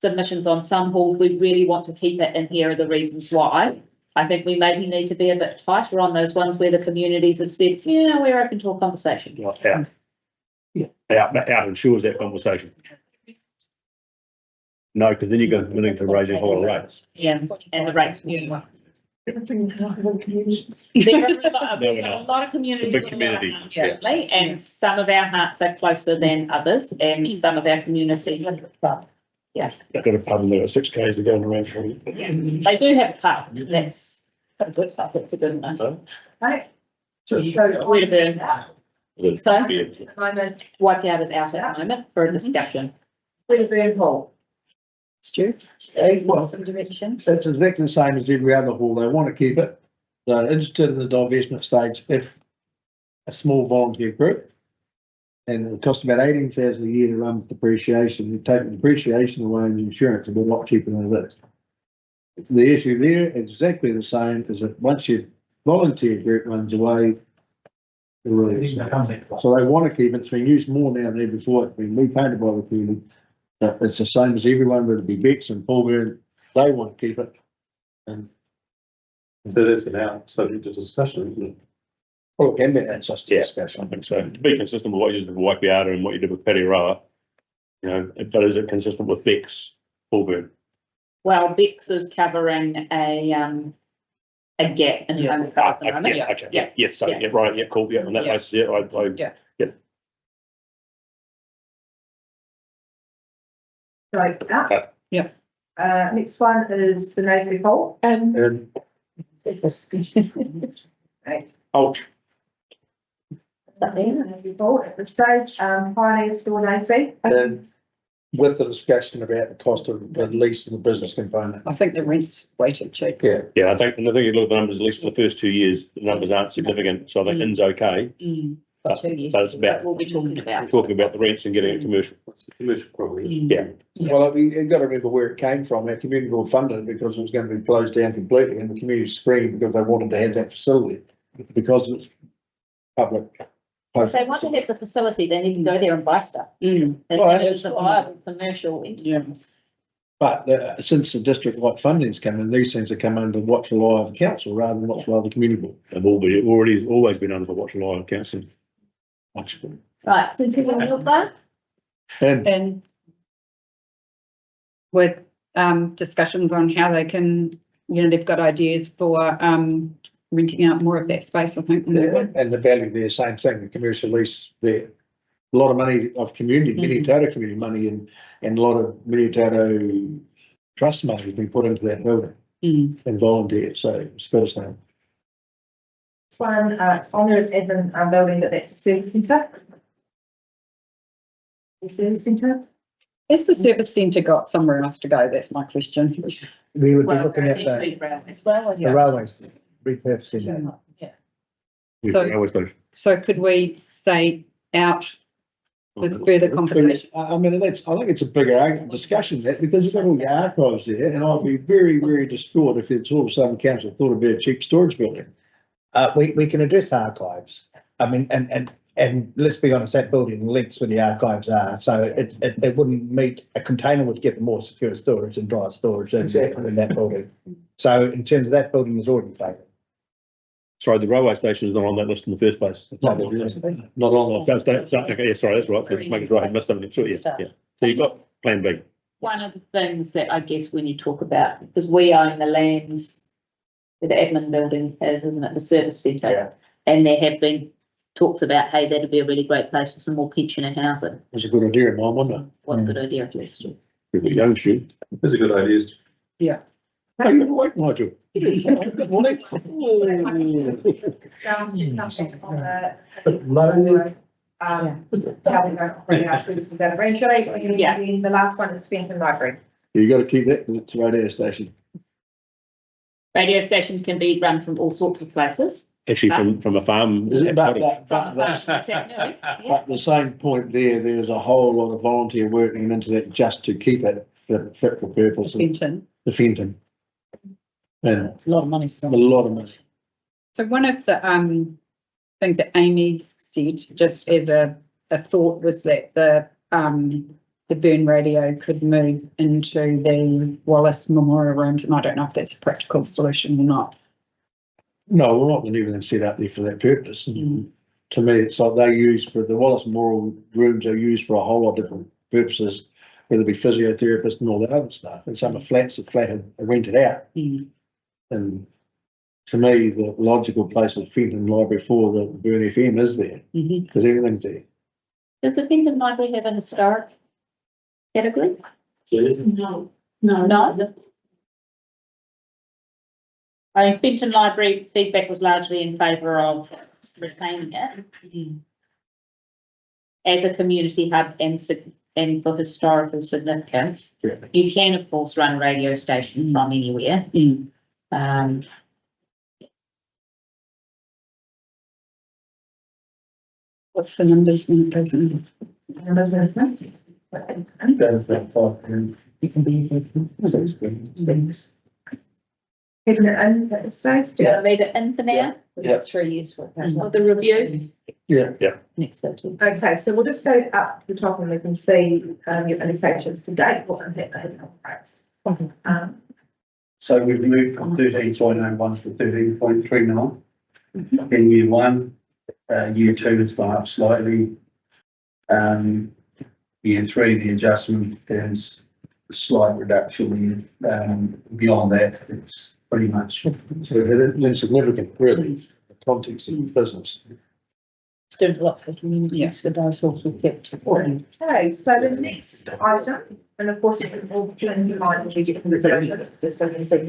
submissions on some halls. We really want to keep it, and here are the reasons why. I think we maybe need to be a bit tighter on those ones where the communities have said, yeah, we're open to a conversation. Like out. Out ensures that conversation. No, because then you're going to raise a whole rates. Yeah, and the rates will Yeah. everything in communities. There are a lot of- No, we're there are a not. lot of communities. It's a big with community, lot of yeah. family, and some of our hearts are closer than others, and some of our communities. They've got a pub and they've got 6 Ks to go around for you. They do have a pub, that's a good pub, that's a good one. Right. So- Where to burn. So, Yeah. At the moment, Wipeout is out at the moment for a discussion. Wedderburn Hall. Stu? What's some direction? It's exactly the same as every other hall. They want to keep it. They're interested in the divestment stage if a small volunteer group. And it costs about 18,000 a year to run with depreciation. You take the depreciation away and insurance, it'll be a lot cheaper than it is. The issue there, exactly the same, is that once your volunteer group runs away, it really is. So they want to keep it. It's been used more now than ever before. It's been repainted by the community. But it's the same as everyone, whether it be Bex and Paulburn, they want to keep it. And So that's an out, subject to discussion, isn't it? well, it can be, that's just a Yeah, discussion. I think so. To be consistent with what you did with Waipiotta and what you did with Petiroa, you know, but is it consistent with Bex, Paulburn? Well, Bex is covering a gap in Yeah. home cover at the Yeah, moment. okay, Yeah. yeah, so, Yeah. yeah, right, yeah, cool, yeah, on that Yeah. basis, yeah, Yeah. Like that. Yeah. Next one is the Naseby Hall. And Right. ouch. Naseby Hall at this stage, Pioneer Store Naseby. And with the discussion about the cost of the lease and the business component. I think the rent's way too cheap. Yeah. Yeah, I think you look at the numbers, at least for the first 2 years, the numbers aren't significant, so I think In's okay. But For 2 years. but it's about, We'll be talking about. talking about the rents and getting it commercial. It's a commercial problem. Yeah, Well, you've got to remember where it came from. Our community will fund it because it was going to be closed down completely and the community screamed because they wanted to have that facility because it's public. If they want to have the facility, they need to go there and buy stuff. And Well, then it was a viable commercial entity. Yeah. But since the district-wide funding's come in, these things have come under watchful eye of the council rather than watchful eye of the community board. they've always been under the watchful eye of council. Watchful. Right, so to look that, And With discussions on how they can, you know, they've got ideas for renting out more of that space, I think. and the value there, same thing, the commercial lease there. A lot of money of community, Minnetonka community money and a lot of Minnetonka trust money has been put into that building and volunteers, so it's good as name. This one, Honours Edmund building, that's a service centre. The service centre. Has the service centre got somewhere else to go? That's my question. We would be Well, looking at essentially, the railways. the railways, repurposing that. So could we stay out with further conversation? I mean, I think it's a bigger discussion that because you've got all the archives there and I'd be very, very distraught if it's all of a sudden council thought it'd be a cheap storage building. We can address archives. I mean, and let's be honest, that building links where the archives are, so it wouldn't meet, a container would get more secure storage and dry storage in that building. So in terms of that building is already failing. Sorry, the railway station is not on that list in the first place. Not on the. Okay, yeah, sorry, that's right, just making sure I had missed something, sure, yeah, yeah. So you've got plan B. One of the things that I guess when you talk about, because we own the land where the admin building is, isn't it, the service centre? Yeah. And there have been talks about, hey, that'd be a really great place for some more pensioner housing. It's a good idea in mine, wasn't it? What a good idea, yes. Good young shoot. That's a good idea. Hey, you wait, Nigel. Good morning. How we go bring our students to that eventually, and then the last one is Fenton Library. You got to keep that, it's a radio station. Radio stations can be run from all sorts of places. Actually, from a farm. But the same point there's a whole lot of volunteer working into that just to keep it fit for purpose. Fenton. The Fenton. And It's a lot of money. a lot of money. So one of the things that Amy said, just as a thought, was that the Burn radio could move into the Wallace Memorial Rooms, and I don't know if that's a practical solution or not. No, we're not going to even set up there for that purpose. And to me, it's like they use for the Wallace Memorial Rooms are used for a whole lot of different purposes, whether it be physiotherapists and all that other stuff. And some are flats that flat are rented out. And to me, the logical place is Fenton Library for the Burn FM is there, because everything's there. Does the Fenton Library have a historic category? No. I mean, Fenton Library feedback was largely in favour of retaining it as a community hub and and for historical significance, Yeah. you can of course run a radio station from anywhere. Um, What's the numbers when it goes in? You can be. Keeping it in at this stage? do you want to leave it in for now? Yeah. 3 years worth. Of the review? Next 13. Okay, so we'll just go up to the top and we can see, your indications to date, what impact they have on rates. So we've moved from 13.01 to 13.39. In year one, year two has gone up slightly. Year three, the adjustment is a slight reduction. Beyond that, it's pretty much. So insignificant, really, the context of the business. It's doing a lot for communities with those sorts of kept. Okay, so the next item, and of course, you can all join in mind when we get to the discussion, this one you see,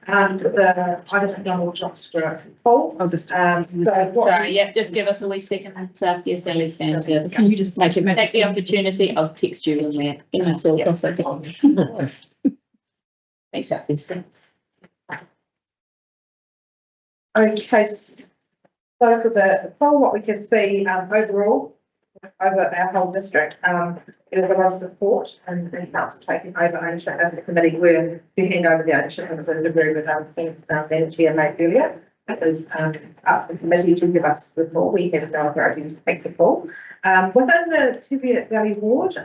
the item number drops for poll. I'll just. Sorry, yeah, just give us a wee second to ask you Sally's hands here. Can you just Take the opportunity, I'll text you in there. That's all. Makes that this thing. Okay, so for the poll, what we can see, overall, over our whole district, there was a lot of support and the council taking over ownership of the committee where we hand over the ownership of the delivery with Madam Chair made earlier. It was up to the committee to give us the poll. We had no authority to take the poll. Within the Tibet Valley ward,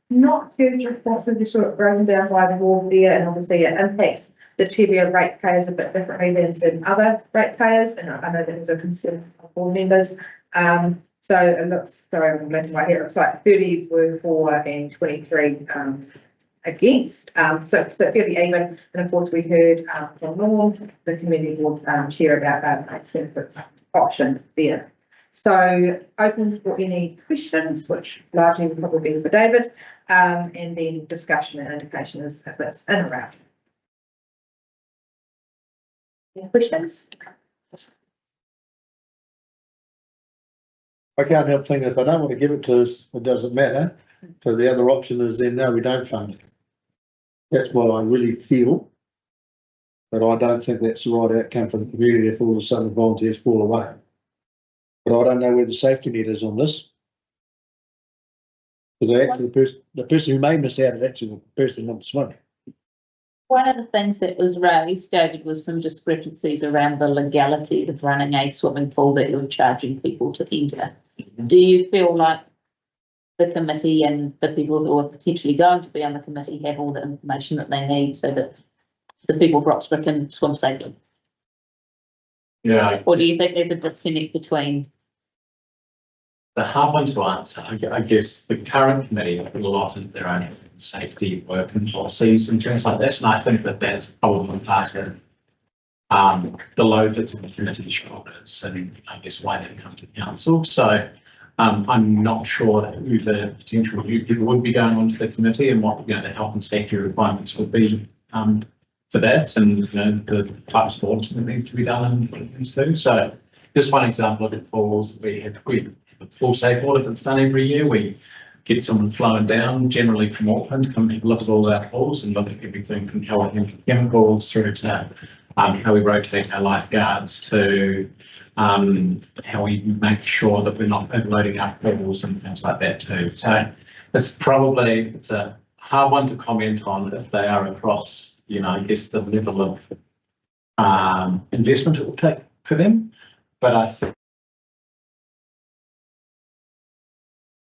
not huge responsibility to it broken down by the ward there, and obviously it impacts the Tibet ratepayers a bit differently than to other ratepayers, and I know that is a concern of board members. So it looks, sorry, I'm looking right here, it looks like 30 were for and 23 against, so fairly even. And of course, we heard from Norm, the community board chair, about the option there. So open for any questions, which largely will probably be for David, and then discussion and indication is if it's in or out. Any questions? I can't help thinking if they don't want to give it to us, it doesn't matter. So the other option is then, no, we don't fund it. That's what I really feel. But I don't think that's the right outcome for the community if all of a sudden the volunteers fall away. But I don't know where the safety net is on this. Because actually the person who may miss out is actually the person on the swimming. One of the things that was raised, David, was some discrepancies around the legality of running a swimming pool that you're charging people to enter. Do you feel like the committee and the people who are potentially going to be on the committee have all the information that they need so that the people of Roxburgh can swim safely? Yeah. Or do you think there's a disconnect between? The hard one to answer, I guess the current committee have put a lot into their own safety work and policies and things like this, and I think that that's probably part of the load that's on the committee's shoulders and I guess why they come to council. So I'm not sure who the potential new people would be going onto the committee and what the health and safety requirements would be for that, and the types of audits that need to be done and things too. So just one example of the pools we have a full safe audit that's done every year. We get someone flowing down, generally from Auckland, come and look at all our pools and look at everything from how we handle chemicals through to how we rotate our lifeguards to how we make sure that we're not overloading our pools and things like that too. So it's a hard one to comment on if they are across, I guess the level of investment it will take for them. But I think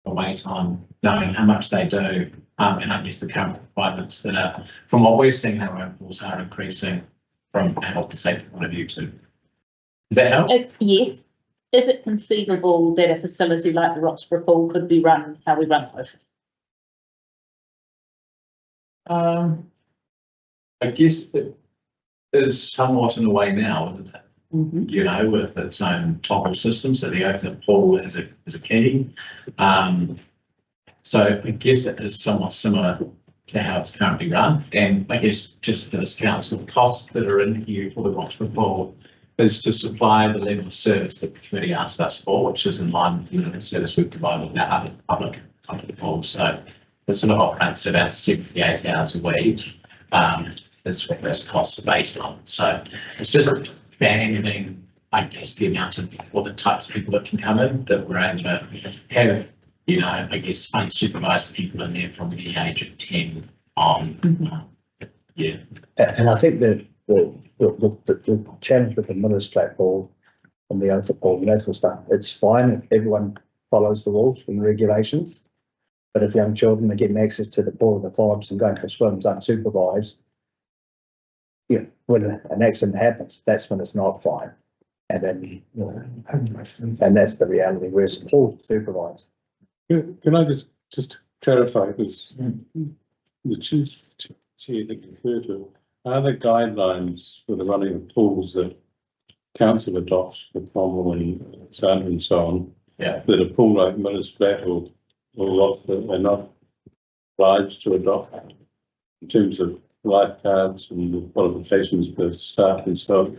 wait on knowing how much they do, and I guess the current requirements that are, from what we're seeing, our own pools are increasing from a health and safety point of view too. Does that help? Yes. Is it conceivable that a facility like the Roxburgh pool could be run how we run both? I guess it is somewhat in a way now, isn't it? Mm-hmm. With its own toggle system, so the open pool is a key. So I guess it is somewhat similar to how it's currently run. And I guess just for this council, the costs that are in here for the Roxburgh pool is to supply the level of service that the committee asked us for, which is in line with the service we've provided in our other public pools. So the sort of operates at about 78 hours a week. That's what those costs are based on. So it's just expanding, I guess, the amount of, or the types of people that can come in, that we're able to have, you know, I guess, unsupervised people in there from the age of 10 on. Yeah. And I think that the challenge with the Miller's flat ball and the open football and that sort of stuff, it's fine if everyone follows the rules and regulations. But if young children are getting access to the ball and the fibs and going for swims unsupervised, you know, when an accident happens, that's when it's not fine. And then, you know, and that's the reality, where it's all supervised. Can I just clarify, because the chief that you refer to, are there guidelines for the running of pools that council adopts for Cromwell and Sandra and so on? Yeah. That a pool like Miller's Flat or Lockford are not obliged to adopt in terms of lifeguards and the qualifications for staff and so on?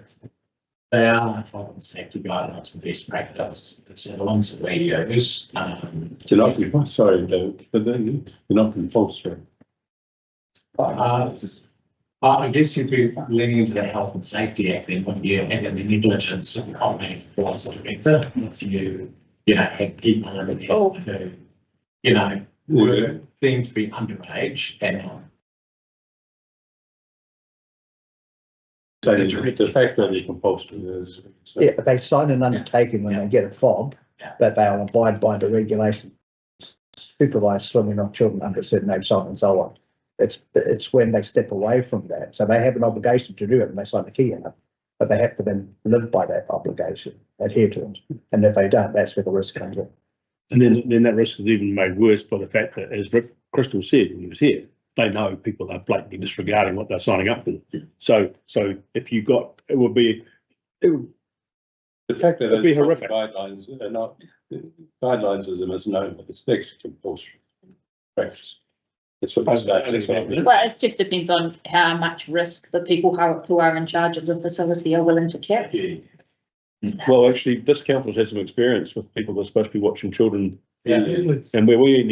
They are health and safety guidelines and best practice. It's the ones that we use. They're not, sorry, but they're not compulsory. I guess you'd be leaning into the Health and Safety Act then, when you have the negligence of combating force of director, if you know, had people in there who, you know, were deemed to be underage and So the fact that it's compulsory is. Yeah, they sign an undertaking when they get a fob, that they'll abide by the regulations, supervise swimming of children under a certain age, so on and so on. It's when they step away from that. So they have an obligation to do it when they sign the key in it, but they have to then live by that obligation, adhere to it. And if they don't, that's where the risk comes in. And then that risk is even made worse by the fact that, as Crystal said when he was here, they know people are blatantly disregarding what they're signing up for. So if you got, it would be the fact that it'd be horrific. Guidelines are not guidelines is a misnomer. It's next to compulsory practice. That's what Well, it just depends on how much risk the people who are in charge of the facility are willing to carry. Well, actually, this council's had some experience with people that are supposed to be watching children, and where we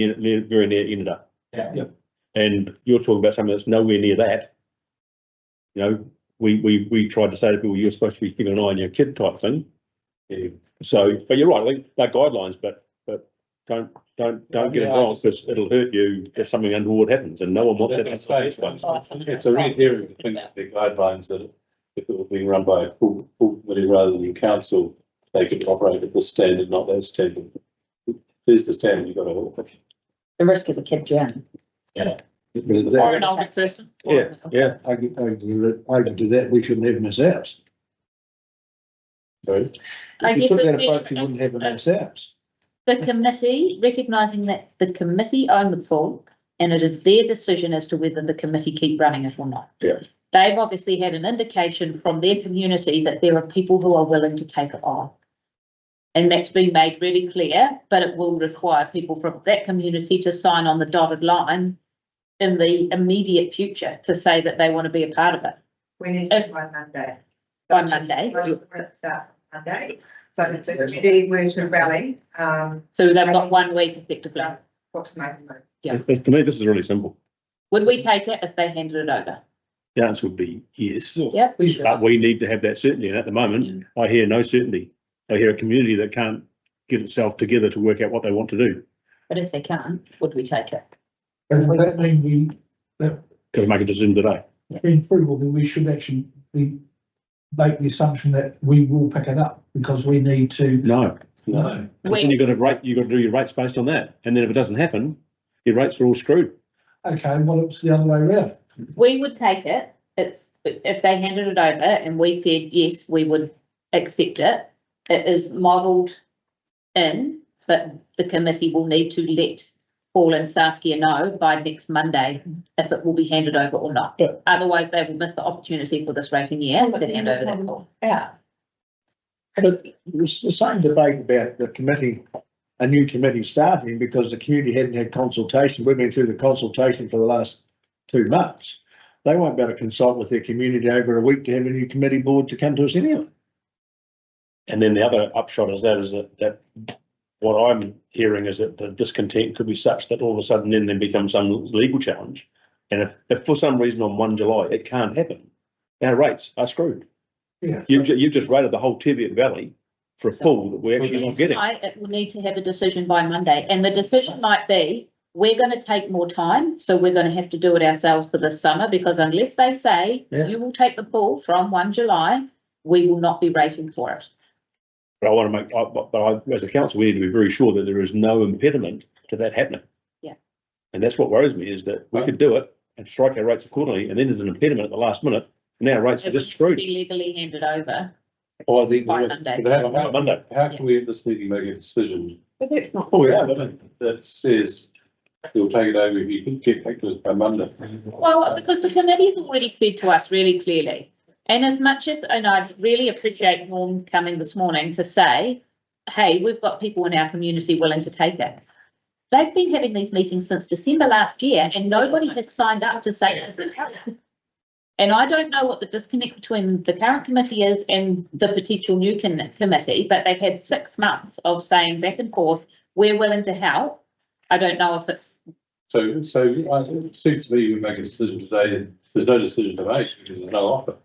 very near ended up. Yeah. And you're talking about something that's nowhere near that. You know, we tried to say to people, you're supposed to be keeping an eye on your kid type thing. Yeah. So, but you're right. I think they're guidelines, but don't get it wrong, because it'll hurt you if something untoward happens, and no one wants that. It's a red herring to think that the guidelines that if it were being run by a pool committee rather than council, they could operate at this standard, not that standard. There's the standard you've got to hold. The risk is a kid drowning. Yeah. Or an older person. Yeah. I could do that, we shouldn't have mass outs. Sorry. I If you guess took that it's- approach, you wouldn't have a mass outs. The committee, recognising that the committee own the pool and it is their decision as to whether the committee keep running it or not. Yeah. They've obviously had an indication from their community that there are people who are willing to take it on. And that's been made really clear, but it will require people from that community to sign on the dotted line in the immediate future to say that they want to be a part of it. We need to by Monday. By Monday. Start Monday. So if the committee were to rally, So they've got 1 week effectively. what to make a move. Yeah. To me, this is really simple. Would we take it if they handed it over? The answer would be yes. Yeah, we should. But we need to have that certainty, and at the moment, I hear no certainty. I hear a community that can't get itself together to work out what they want to do. But if they can't, would we take it? And would that mean Got to make a decision today. being frugal, then we should actually make the assumption that we will pick it up because we need to. No. No. Because then you've got to do your rates based on that, and then if it doesn't happen, your rates are all screwed. Okay, well, it's the other way around. We would take it. It's, if they handed it over and we said, yes, we would accept it. It is modelled in, but the committee will need to let Paul and Saskia know by next Monday if it will be handed over or not. Yeah. Otherwise, they will miss the opportunity for this rating year to hand over that pool. Yeah. But it's the same debate about the committee, a new committee starting because the community hadn't had consultation. We've been through the consultation for the last 2 months. They won't be able to consult with their community over a week to have a new committee board to come to us anyway. And then the other upshot is that what I'm hearing is that the discontent could be such that all of a sudden then there becomes some legal challenge. And if for some reason on 1 July it can't happen, our rates are screwed. Yeah. You've just rated the whole Teviot Valley for a pool that we're actually not getting. It will need to have a decision by Monday, and the decision might be, we're going to take more time, so we're going to have to do it ourselves for this summer, because unless they say you will take the pool from 1 July, we will not be rating for it. But I want to make, as a council, we need to be very sure that there is no impediment to that happening. Yeah. And that's what worries me, is that we could do it and strike our rates accordingly, and then there's an impediment at the last minute, and our rates are just screwed. Be legally handed over Or the, by Monday. Monday. how can we at this meeting make a decision But that's not. Oh, yeah. that says you'll take it over if you can get back to us by Monday? Well, because the committee's already said to us really clearly, and as much as, and I really appreciate Norm coming this morning to say, hey, we've got people in our community willing to take it. They've been having these meetings since December last year, and nobody has signed up to say. And I don't know what the disconnect between the current committee is and the potential new committee, but they've had 6 months of saying back and forth, we're willing to help. I don't know if it's. So it seems to me we make a decision today, and there's no decision to make because there's no offer.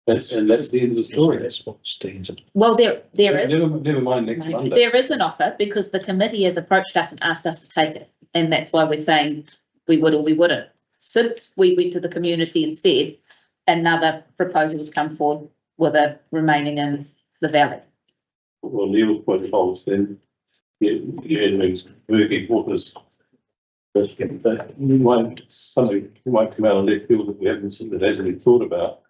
And that's the end of the story. That's what Steve's. Well, there is. Never mind next Monday. There is an offer because the committee has approached us and asked us to take it. And that's why we're saying we would or we wouldn't. Since we went to the community and said another proposal has come forward with a remaining in the valley. Well, Neil's point of view then, it means working waters. But something might come out of left field that we haven't, that hasn't been thought about.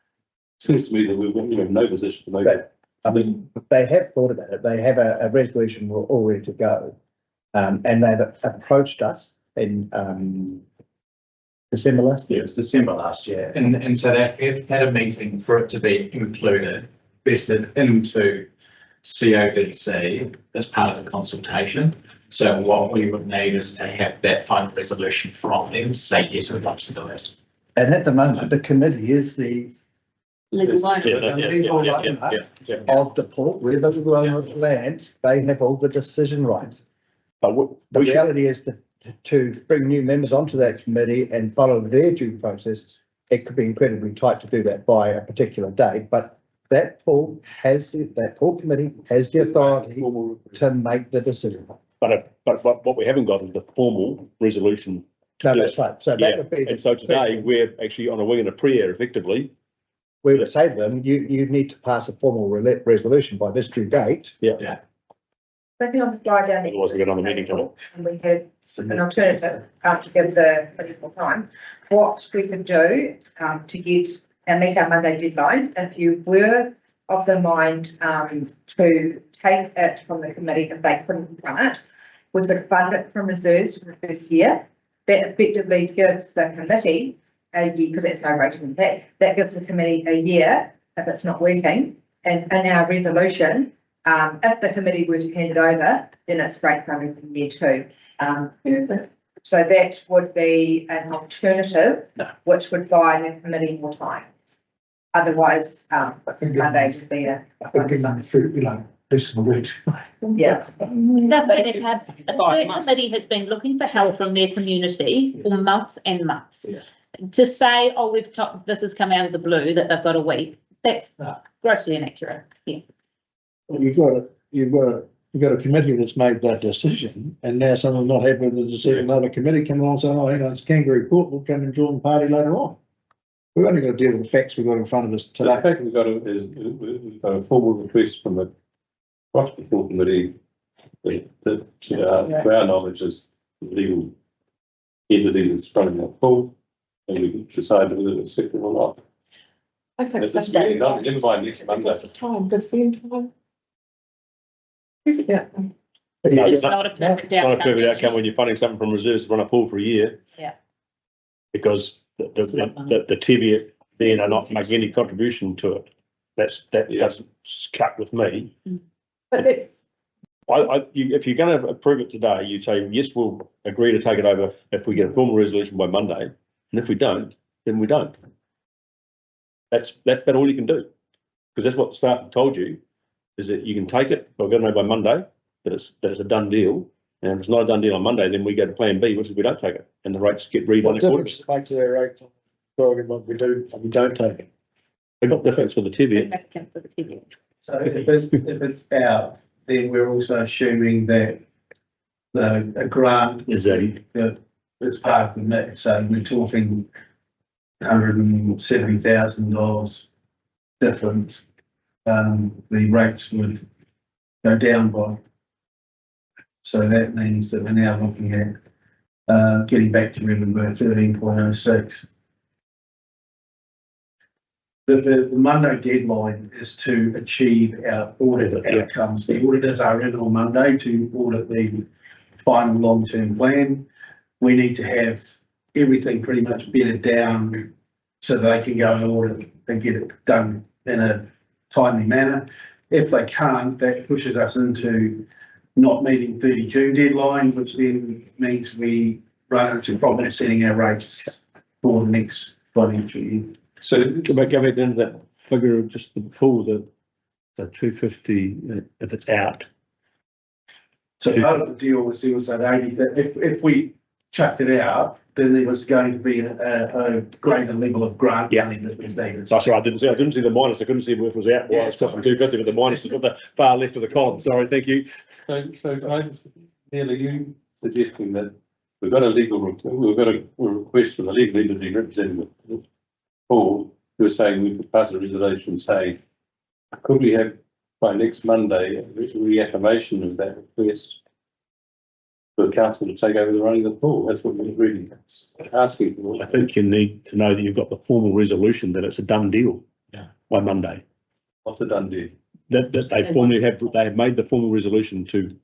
Seems to me that we're in no position to make it. I mean, they have thought about it. They have a resolution all ready to go. And they've approached us in December last year. It was December last year, and so they've had a meeting for it to be included, vested into CODC as part of the consultation. So what we would need is to have that final resolution from them to say, yes, we'd like to do this. And at the moment, the committee is the Legal owner. legal owner of the port, we're the legal owner of the land, they have all the decision rights. But The reality is that to bring new members onto that committee and follow their due process, it could be incredibly tight to do that by a particular date, but that pool committee has the authority to make the decision. But what we haven't got is the formal resolution. No, that's right. So that would be. And so today we're actually on a wing and a prayer effectively. We would say to them, you need to pass a formal resolution by this due date. Yeah. Looking on the slide down there. Otherwise we've got another meeting coming. And we had an alternative to give the political time. What we could do to get and meet our Monday deadline, if you were of the mind to take it from the committee if they couldn't run it, we could fund it from reserves for the first year. That effectively gives the committee a year, because it's no rating impact, that gives the committee a year if it's not working. And in our resolution, if the committee were to hand it over, then it's rate funding for year 2. So that would be an alternative, which would buy the committee more time. Otherwise, Monday would be a. I think getting through, this is a week. Yeah. No, but they've had, the committee has been looking for help from their community for months and months. Yeah. To say, oh, this has come out of the blue, that they've got a week, that's grossly inaccurate. Yeah. Well, you've got a committee that's made that decision, and now someone's not happy with the decision. Another committee come along and say, oh, hang on, it's Kangaroo Court, we'll come and join the party later on. We've only got to deal with the facts we've got in front of us So the today. fact we've got a formal request from the Roxburgh Pool Committee that to our knowledge is the legal entity that's running that pool, and we can decide whether it's acceptable or not. I think This that's. is really not, never mind next Monday. Time, does the time? Is it that? It's not a perfect It's not a perfect outcome. outcome when you're funding something from reserves to run a pool for a year. Yeah. Because the Teviot then are not making any contribution to it. That doesn't cut with me. But that's, If you're going to approve it today, you say, yes, we'll agree to take it over if we get a formal resolution by Monday. And if we don't, then we don't. That's about all you can do. Because that's what the staff have told you, is that you can take it, we'll get it by Monday, that it's a done deal. And if it's not a done deal on Monday, then we go to plan B, which is we don't take it, and the rates get redone What accordingly. difference makes their rate program what we do and we don't take it? They've got difference for the TV. For the TV. So if it's out, then we're also assuming that a grant Is that is part of the mix, so we're talking $170,000 difference. The rates would go down by. So that means that we're now looking at getting back to where we were, 13.06. The Monday deadline is to achieve our audit outcomes. The auditors are in on Monday to audit the final long-term plan. We need to have everything pretty much bedded down so they can go and audit and get it done in a timely manner. If they can't, that pushes us into not meeting 30 June deadline, which then means we run into problem setting our rates for the next financial year. So go back into that figure of just the pool, the 250, if it's out. So part of the deal was there was that 80, that if we chucked it out, then there was going to be a greater level of grant money that was needed. That's right, I didn't see the minus, I couldn't see if it was out, well, it's costing 250, but the minus is at the far left of the column, sorry, thank you. So Neil, are you suggesting that we've got a request from the legal entity representative, Paul, who is saying we could pass a resolution saying, could we have by next Monday a reaffirmation of that request for the council to take over the running of the pool? That's what we're really asking for. I think you need to know that you've got the formal resolution that it's a done deal by Monday. What's a done deal? That they formally have made the formal resolution to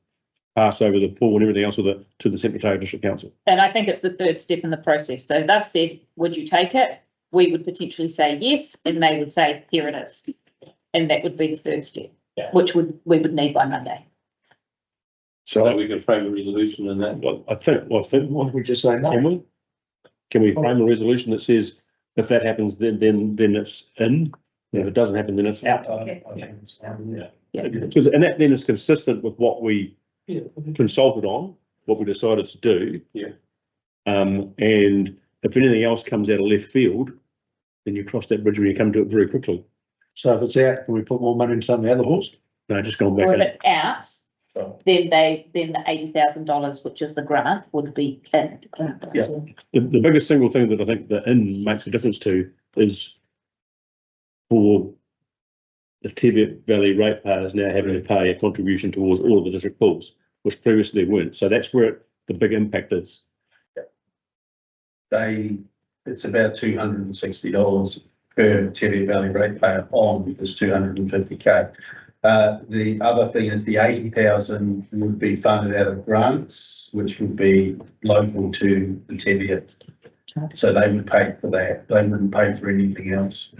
pass over the pool and everything else to the Central District Council. And I think it's the third step in the process. So they've said, would you take it? We would potentially say yes, and they would say, here it is. And that would be the third step, which we would need by Monday. So we can frame a resolution in that. I think what we just say no. Can we frame a resolution that says if that happens, then it's in? If it doesn't happen, then it's out. Because and that then is consistent with what we consulted on, what we decided to do. And if anything else comes out of left field, then you cross that bridge when you come to it very quickly. So if it's out, can we put more money in some of the other balls? No, just going back. Or if it's out, then the $80,000, which is the grant, would be in. The biggest single thing that I think the in makes a difference to is for the Teviot Valley ratepayers now having to pay a contribution towards all of the district pools, which previously weren't. So that's where the big impact is. It's about $260 per Teviot Valley ratepayer on this 250K. The other thing is the 80,000 would be funded out of grants, which would be local to the Teviot. So they would pay for that. They wouldn't pay for anything else.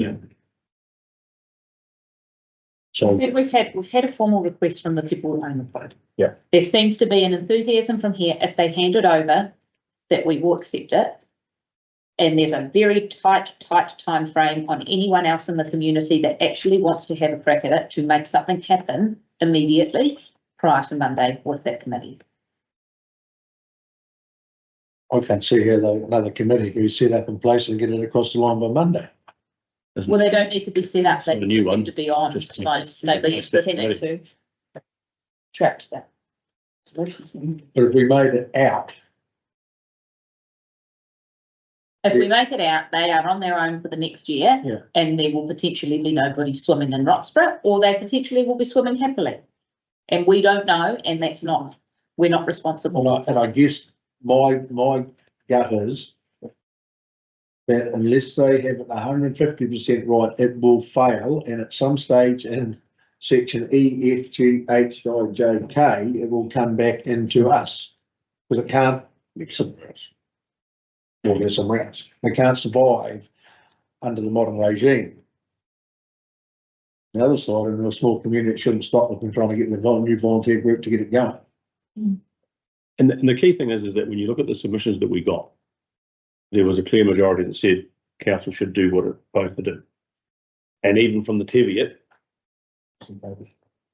So we've had a formal request from the people who own the boat. Yeah. There seems to be an enthusiasm from here, if they hand it over, that we will accept it. And there's a very tight time frame on anyone else in the community that actually wants to have a crack at it to make something happen immediately prior to Monday with that committee. I can't see how another committee who's set up in place and get it across the line by Monday. Well, they don't need to be set up, they The new one need to be on just tonight's statement, they need to track that. Solutions. But if we made it out, If we make it out, they are on their own for the next year, and there will potentially be nobody swimming in Roxburgh, or they potentially will be swimming happily. And we don't know, and that's not, we're not responsible. and I guess my gut is that unless they have it 150% right, it will fail, and at some stage in section E, F, G, H, I, J, K, it will come back into us, because it can't be somewhere else. Or there's somewhere else. They can't survive under the modern regime. The other side, in a small community, it shouldn't stop them from trying to get the new volunteer group to get it going. And the key thing is that when you look at the submissions that we got, there was a clear majority that said council should do what it's supposed to do. And even from the Teviot,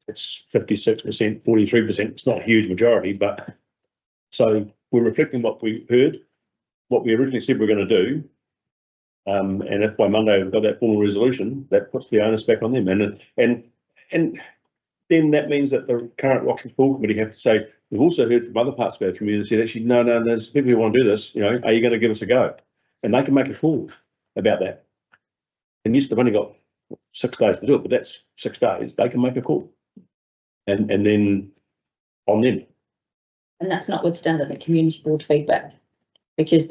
it's 56%, 43%. It's not a huge majority, but so we're reflecting what we heard, what we originally said we're going to do. And if by Monday we've got that formal resolution, that puts the onus back on them. And then that means that the current Roxburgh Pool Committee have to say, we've also heard from other parts of our community that said, actually, no, there's people who want to do this, you know, are you going to give us a go? And they can make a call about that. And yes, they've only got 6 days to do it, but that's 6 days. They can make a call. And then on them. And that's notwithstanding the community board feedback, because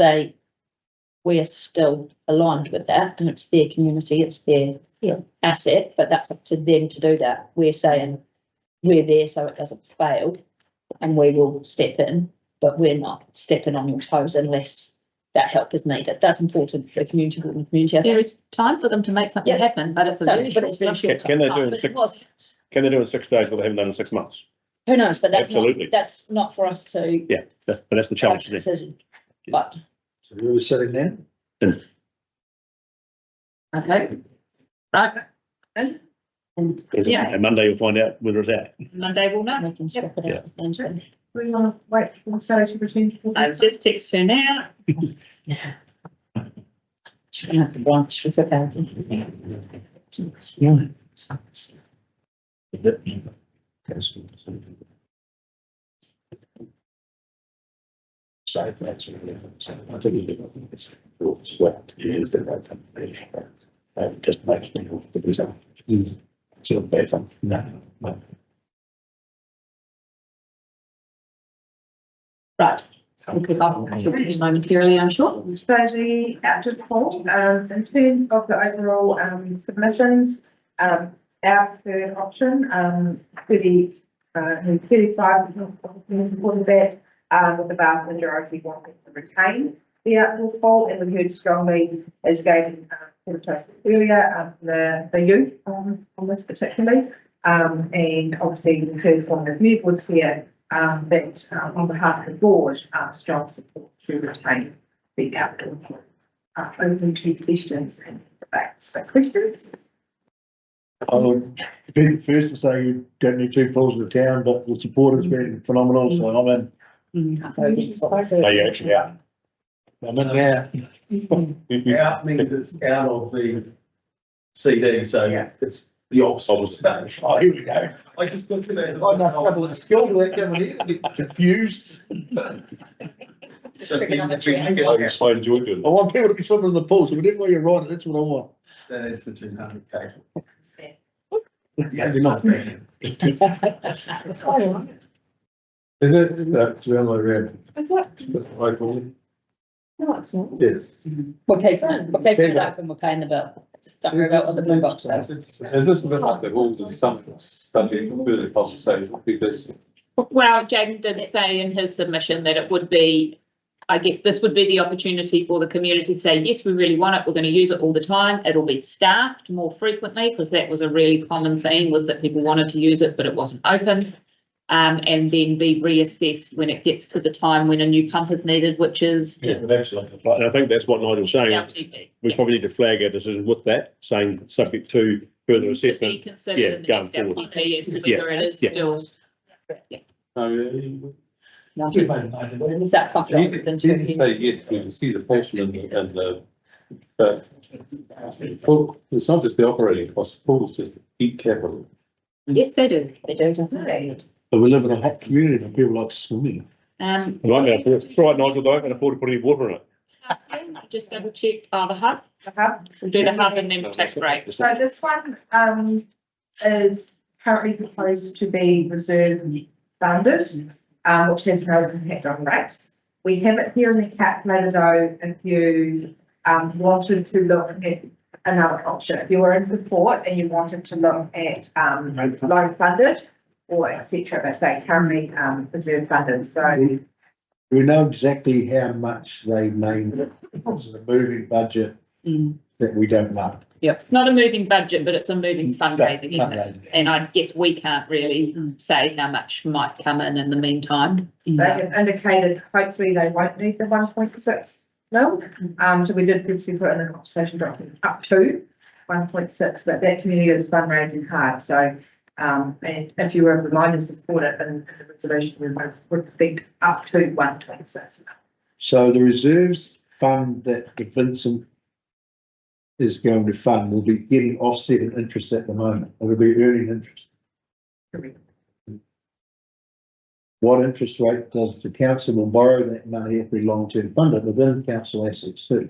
we are still aligned with that, and it's their community, it's their asset, but that's up to them to do that. We're saying we're there so it doesn't fail, and we will step in, but we're not stepping on your toes unless that help is needed. That's important for the community board and the community. There is time for them to make something happen, but it's a very short Can they do time, it but in it wasn't. Can they do it in 6 days what they haven't done in 6 months? Who knows, but Absolutely. that's not for us to Yeah, that's the challenge make a today. decision. But So who was sitting there? Okay. Right. And yeah, And Monday you'll find out whether it's out. Monday we'll know. we can swap it Yeah. out. And We want to wait for the stage between. I've just texted her now. she can have the branch, it's okay. Just making the result. So based on no. Right. So we'll kick off momentarily, I'm sure. So the active poll, in terms of the overall submissions, our third option, 35 supported that, with the vast majority wanting to retain the outdoor poll, and we heard strongly, as Gavin put us earlier, the youth on this particularly, and obviously we heard from the new board here that on behalf of the board, strong support to retain the outdoor poll. Open to questions and debates. So questions? Be the first to say you don't need 2 pools in the town, but the support has been phenomenal, so I'm in. Are you actually out? I'm in there. Out means it's out of the CD, so it's the opposite. Oh, here we go. I just looked at that. I've got trouble with the skill for that coming in, I get confused. So Tricking on the we can get I enjoyed it. I want people to be swimming in the pool, so whatever way you ride it, that's what I want. Then it's the 200K. Yeah, you're not. Is it that generally red? Is that? Like, well, No, it's not. yes. We're keeping it open, we're paying the bill. Just don't worry about what the blue box says. Is this a bit like the rules of something subject to further conversation, because Well, Jaden did say in his submission that it would be, I guess this would be the opportunity for the community to say, yes, we really want it, we're going to use it all the time. It'll be staffed more frequently, because that was a really common theme, was that people wanted to use it, but it wasn't open. And then be reassessed when it gets to the time when a new pump is needed, which is Absolutely. And I think that's what Nigel's saying. LGB. We probably need to flag our decision with that, saying subject to further To be assessment. considered Yeah, in the going next forward. LGB as to whether it is Yeah. still. Is that you can say yes, we can see the passion and the, but it's not just the operating costs, pools just eat capital. Yes, they do. They do, don't they? But we live in a hot community and people like swimming. Um, It's right, Nigel, they can afford to put any water in it. just double check, the hub, The hub. we'll do the hub and then we'll take a break. So this one, is currently proposed to be reserve funded, which has no impact on rates. We have it here in the calculator though, if you, wanted to look at another option, if you were in support and you wanted to look at, loan funded or et cetera, but say currently, reserve funded, so. We know exactly how much they named because of the moving budget that we don't know. It's not a moving budget, but it's a moving fundraising, isn't it? Fundraising. And I guess we can't really say how much might come in the meantime. They have indicated hopefully they won't need the 1.6 mil. So we did previously put in a consultation document up to 1.6, but that community is fundraising hard. So And if you were reminded to support it, then the reservation would be up to 126. So the reserves fund that the Vincent is going to fund will be getting offset in interest at the moment. It will be earning interest. What interest rate does the council will borrow that money if we long-term fund it within council assets too?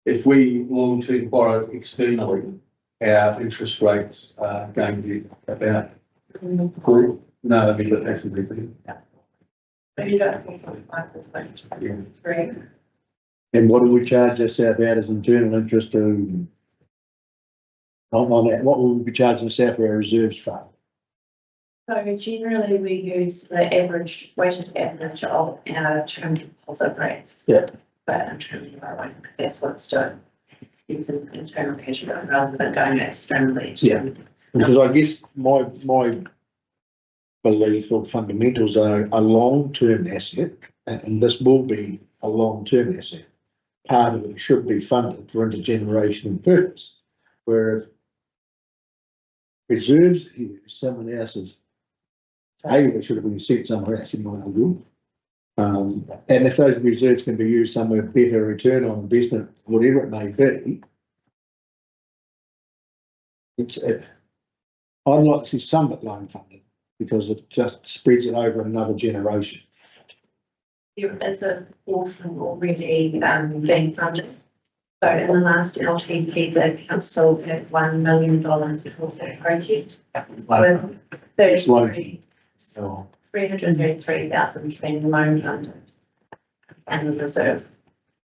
If we long-term borrow externally, our interest rates are going to be about, no, I mean, that's a big thing. And what do we charge ourselves out as internal interest to? On that, what will we be charging ourselves for our reserves fund? So generally we use the average, weighted average of our term deposit rates. Yeah. But in terms of our own, because that's what it's doing. It's an internal cash flow rather than going externally. Yeah. Because I guess my belief or fundamentals are a long-term asset, and this will be a long-term asset. Part of it should be funded for intergenerational purpose, where reserves here, someone else's, they should have been sent somewhere else in my view. And if those reserves can be used somewhere better return on investment, whatever it may be, I'd like to see some of it loan funded because it just spreads it over another generation. There is a portion already being funded. So in the last LTP, the council had $1 million towards that project. With 333,000 being loan funded and the reserve.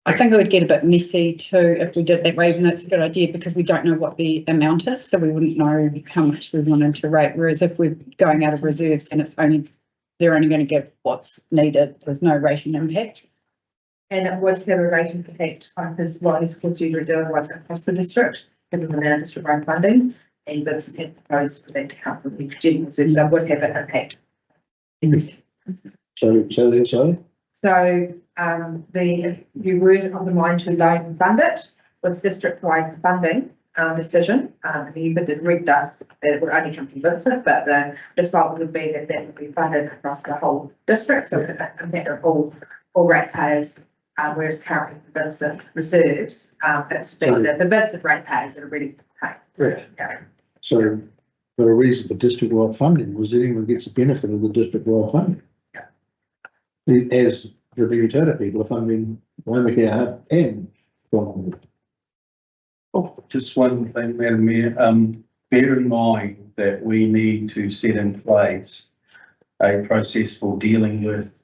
I think it would get a bit messy too if we did that way, even though it's a good idea because we don't know what the amount is, so we wouldn't know how much we wanted to rate. Whereas if we're going out of reserves and they're only going to give what's needed, there's no rating impact. And it would have a rating impact because what is supposed to be doing was across the district, given the amount of district wide funding, and Vincent had proposed for that to come from the general reserves, so it would have an impact. So You were of the mind to loan fund it with district-wide funding decision. The did read us that it would only come from Vincent, but the default would be that would be funded across the whole district, so it's a matter of all ratepayers, whereas currently the Vincent reserves, it's the Vincent ratepayers that are ready to pay. Yeah. So the reason for district-wide funding was that anyone gets the benefit of the district-wide funding. As the utility people are funding Waimakea and Waimakea. Oh, just one thing, Madam Mayor, bear in mind that we need to set in place a process for dealing with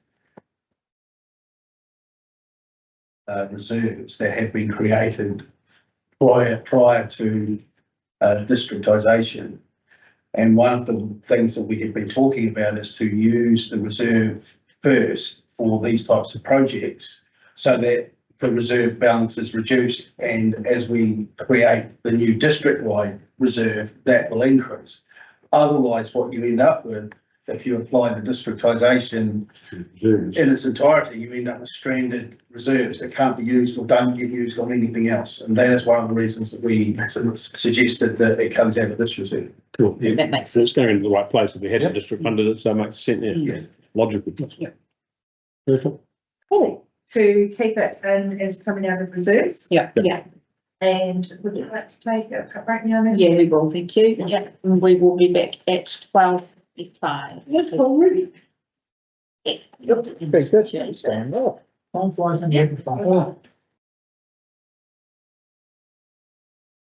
reserves that have been created prior to districtisation. And one of the things that we have been talking about is to use the reserve first for these types of projects so that the reserve balance is reduced, and as we create the new district-wide reserve, that will increase. Otherwise, what you end up with, if you apply the districtisation in its entirety, you end up with stranded reserves that can't be used or don't get used on anything else. And that is one of the reasons that we suggested that it comes out of this reserve. Cool. Yeah. That makes sense. It's going in the right place if we had the district funded it, so it makes sense. Yeah. Logical. Yeah. Perfect. Cool. To keep it in as coming out of reserves. Yeah. Yeah. And would you like to take a cut right now? Yeah, we will, thank you. Yeah, and we will be back at 12:55. That's already. Yeah. Big good. Stand up. Time flies when you're having fun.